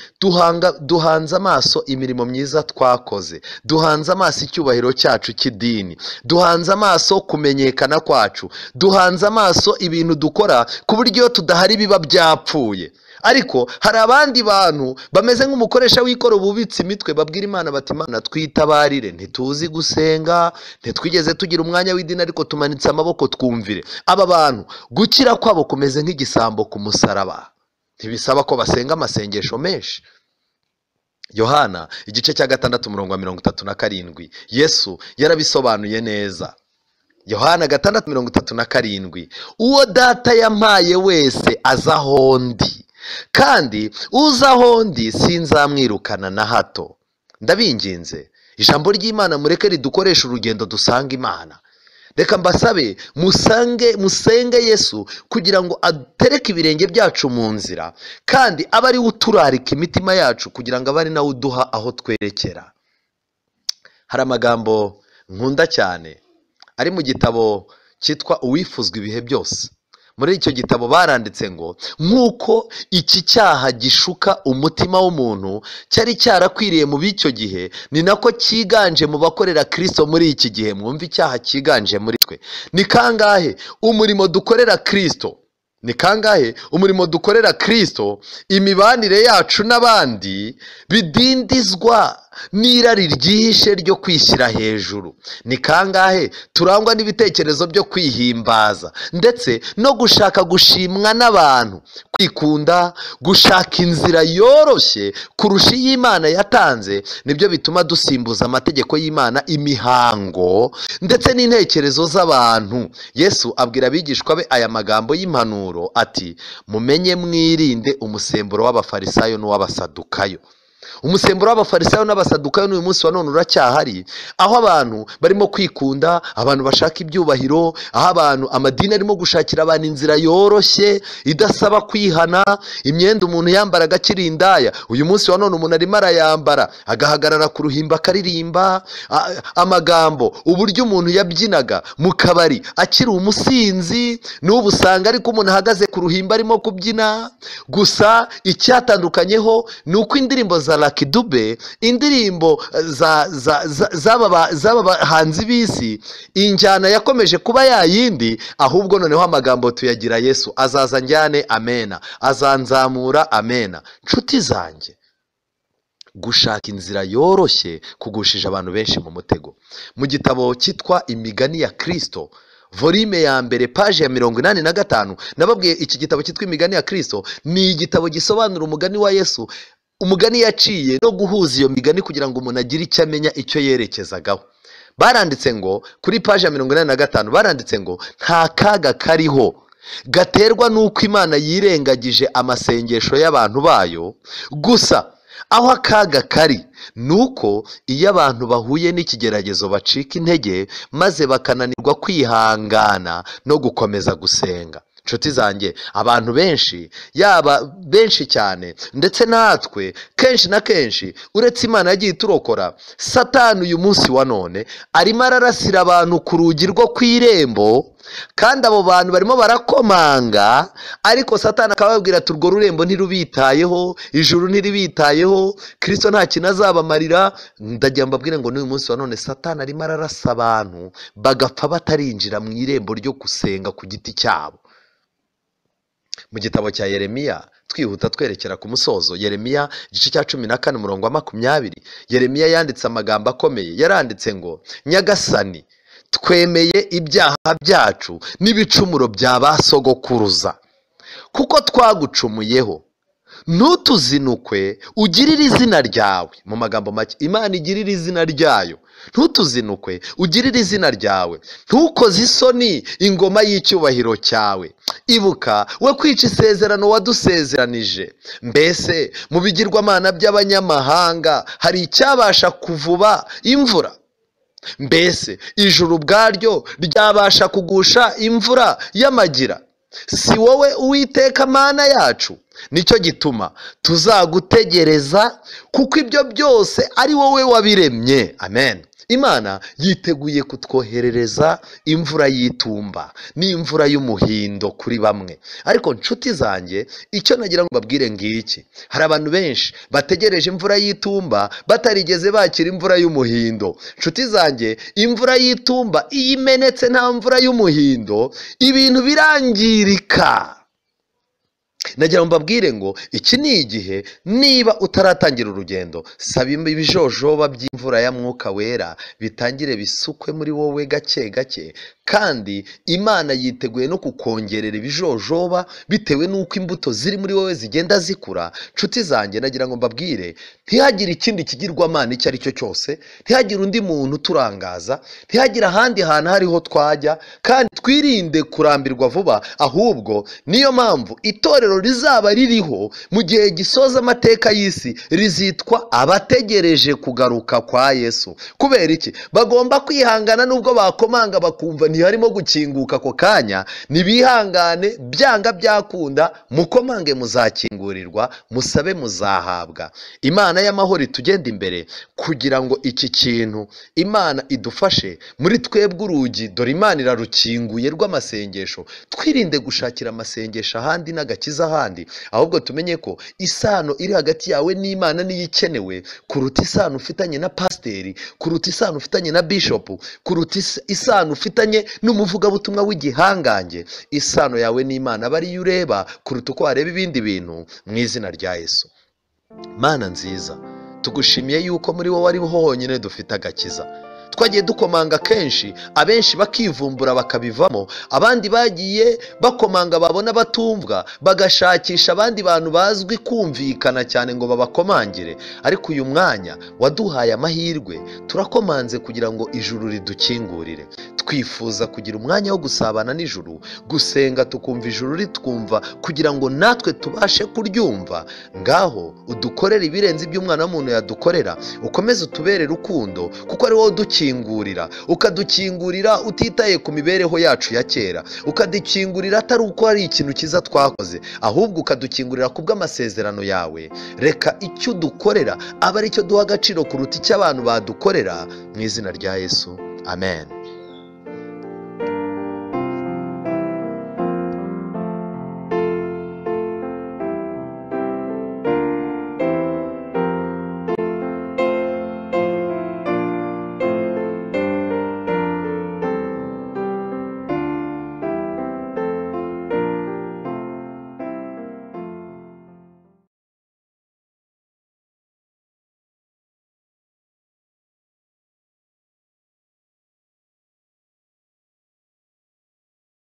duhanze amaso imirimo myiza twakoze, duhanze amaso icyubahiro cyacu cy'idini, duhanze amaso kumenyekana kwacu, duhanze amaso ibintu dukora ku buryo tudahari biba byapfuye. Ariko hari abandi bantu bameze nk'umukoresha w'ikoro bubitse imitwe, babwira Imana bati, Imana twitabarire, ntituzi gusenga, ntitwigeze tugira umwanya w'idini, ariko tumanitse amaboko twumvire. Aba bantu gukira kwabo kumeze nk'igisambo ku musaraba, ntibisaba ko basenga amasengesho menshi. Yohana igice cya 6 umurongo wa 37, Yesu yarabisobanuye neza. Yohana 6:37, uwo data yampaye wese aza aho ndi, kandi uza aho ndi sinzamwirukana na hato. Ndabinginze, ijambo ry'Imana mureke ridukoresha urugendo dusanga Imana. Reka mbasabe musenge Yesu kugira ngo atereke ibirenge byacu mu nzira, kandi abe ari uturarika imitima yacu kugira ngo abe ari nawe uduha aho twerekera. Hari amagambo nkunda cyane ari mu gitabo cyitwa Uwifuzwa ibihe byose. Muri icyo gitabo baranditse ngo, nk'uko iki cyaha gishuka umutima w'umuntu cyari cyarakwiriye mu b'icyo gihe, ni nako cyiganje mu bakorera Kristo muri iki gihe. Mwumva icyaha cyiganje muri twe. Ni kangahe umurimo dukorera Kristo, imibanire yacu n'abandi bidindizwa n'irari ryihishe ryo kwishyira hejuru. Ni kangahe turangwa n'ibitekerezo byo kwihimbaza ndetse no gushaka gushimwa n'abantu, kwikunda, gushaka inzira yoroshye kurusha iy'Imana yatanze, nibyo bituma dusimbuza amategeko y'Imana imihango ndetse n'intekerezo z'abantu. Yesu abwira abigishwa be aya magambo y'impanuro ati: mumenye mwirinde umusemburo w'abafarisayo n'uw'abasadukayo. Umusemburo w'abafarisayo n'abasadukayo n'uyu munsi wa none uracyahari, aho abantu barimo kwikunda, abantu bashaka ibyubahiro, aho abantu amadini arimo gushakira abantu inzira yoroshye idasaba kwihana. Imyenda umuntu yambaraga akiri indaya, uyu munsi wa none umuntu arimo arayambara agahagarara ku ruhimbi akaririmba. Amagambo, uburyo umuntu yabyinaga mu kabari akiri umusinzi, n'ubu usanga ariko umuntu ahagaze ku ruhimbi arimo kubyina. Gusa icyatandukanyeho ni uko indirimbo za Lucky Dube, indirimbo z'aba bahanzi b'isi, injyana yakomeje kuba yayindi, ahubwo noneho amagambo tuyagira Yesu: azaza njyane, amena, azanzamura, amena. Nshuti zanjye, gushaka inzira yoroshye kugushije abantu benshi mu mutego. Mu gitabo cyitwa Imigani ya Kristo, volume ya mbere, paje ya 85, nababwiye iki gitabo cyitwa Imigani ya Kristo ni igitabo gisobanura umugani wa Yesu, umugani yaciye no guhuza iyo migani kugira ngo umuntu agire icyo amenya icyo yerekezagaho. Baranditse ngo kuri paje ya 85 baranditse ngo nta kaga kariho gaterwa n'uko Imana yirengagije amasengesho y'abantu bayo, gusa aho akaga kari nuko iyo abantu bahuye n'ikigeragezo bacika intege maze bakananirwa kwihangana no gukomeza gusenga. Nshuti zanjye, abantu benshi, yaba benshi cyane ndetse natwe kenshi na kenshi, uretse Imana yagiye iturokora, Satani uyu munsi wa none arimo ararasira abantu ku rugi rwo kw'irembo, kandi abo bantu barimo barakomanga, ariko Satani akababwira ati urwo rurembo ntirubitayeho, ijuru ntiribitayeho, Kristo nta kintu azabamarira. Ndagira mbabwire ngo n'uyu munsi wa none Satani arimo ararasa abantu bagapfa batarinjira mu irembo ryo gusenga ku giti cyabo. Mu gitabo cya Yeremiya, twihuta twerekera ku musozo, Yeremiya igice cya 14 umurongo wa 20, Yeremiya yanditse amagambo akomeye. Yaranditse ngo: Nyagasani, twemeye ibyaha byacu n'ibicumuro bya basogokuruza, kuko twagucumuyeho. Ntutuzinukwe ugirire izina ryawe. Mu magambo make, Imana igirire izina ryayo. Ntutuzinukwe ugirire izina ryawe, ntukoze isoni ingoma y'icyubahiro cyawe. Ibuka we kwica isezerano wadusezeranije. Mbese mu bigirwamana by'abanyamahanga hari icyabasha kuvuba imvura? Mbese ijuru ubwaryo ryabasha kugusha imvura y'amagira? Si wowe Uwiteka Mana yacu? Nicyo gituma tuzagutegereza, kuko ibyo byose ari wowe wabiremye. Amen. Imana yiteguye kutwoherereza imvura y'itumba n'imvura y'umuhindo kuri bamwe. Ariko nshuti zanjye, icyo nagira ngo babwire ngiki: hari abantu benshi bategereje imvura y'itumba batarigeze bakira imvura y'umuhindo. Nshuti zanjye, imvura y'itumba iyo imenetse nta mvura y'umuhindo, ibintu birangirika. Nagira ngo mbabwire ngo iki ni igihe, niba utaratangira urugendo, saba ibijojoba by'imvura ya Mwuka Wera bitangire bisukwe muri wowe gake gake, kandi Imana yiteguye no kukongerera ibijojoba bitewe n'uko imbuto ziri muri wowe zigenda zikura. Nshuti zanjye, nagira ngo mbabwire, ntihagire ikindi kigirwamana icyo ari cyo cyose, ntihagire undi muntu uturangaza, ntihagire ahandi hantu hariho twajya, kandi twirinde kurambirwa vuba. Ahubwo niyo mpamvu itorero rizaba ririho mu gihe gisoza amateka y'isi rizitwa abategereje kugaruka kwa Yesu. Kubera iki? Bagomba kwihangana nubwo bakomanga bakumva ntiharimo gukinguka ako kanya. Nibihangane, byanga byakunda, mukomange muzakingurirwa, musabe muzahabwa. Imana y'amahoro itugenda imbere kugira ngo iki kintu Imana idufashe muri twebwe urugi, dore Imana irarukinguye rw'amasengesho. Twirinde gushakira amasengesho ahandi n'agakiza ahandi, ahubwo tumenye ko isano iri hagati yawe n'Imana niyo ikenewe kuruta isano ufitanye na pasiteri, kuruta isano ufitanye na bishopu, kuruta isano ufitanye n'umuvugabutumwa w'igihangange. Isano yawe n'Imana aba ariyo ureba kuruta uko wareba ibindi bintu, mu izina rya Yesu. Mana nziza, tugushimiye yuko muri wowe ariho honyine dufite agakiza. Twagiye dukomanga kenshi, abenshi bakivumbura bakabivamo, abandi bagiye bakomanga babona batumvwa bagashakisha abandi bantu bazwi kumvikana cyane ngo babakomangire. Ariko uyu mwanya waduhaye amahirwe, turakomanze kugira ngo ijuru ridukingurire. Twifuza kugira umwanya wo gusabana n'ijuru, gusenga tukumva ijuru ritwumva kugira ngo natwe tubashe kuryumva. Ngaho udukorere ibirenze iby'umwana w'umuntu yadukorera, ukomeze utubere rukundo kuko ari wowe udukingurira, ukadukingurira utitaye ku mibereho yacu ya kera, ukadukingurira atari uko hari ikintu cyiza twakoze, ahubwo ukadukingurira kubw'amasezerano yawe. Reka icyo dukorera abe ari cyo duha agaciro kuruta icyo abantu badukorera, mu izina rya Yesu, amen.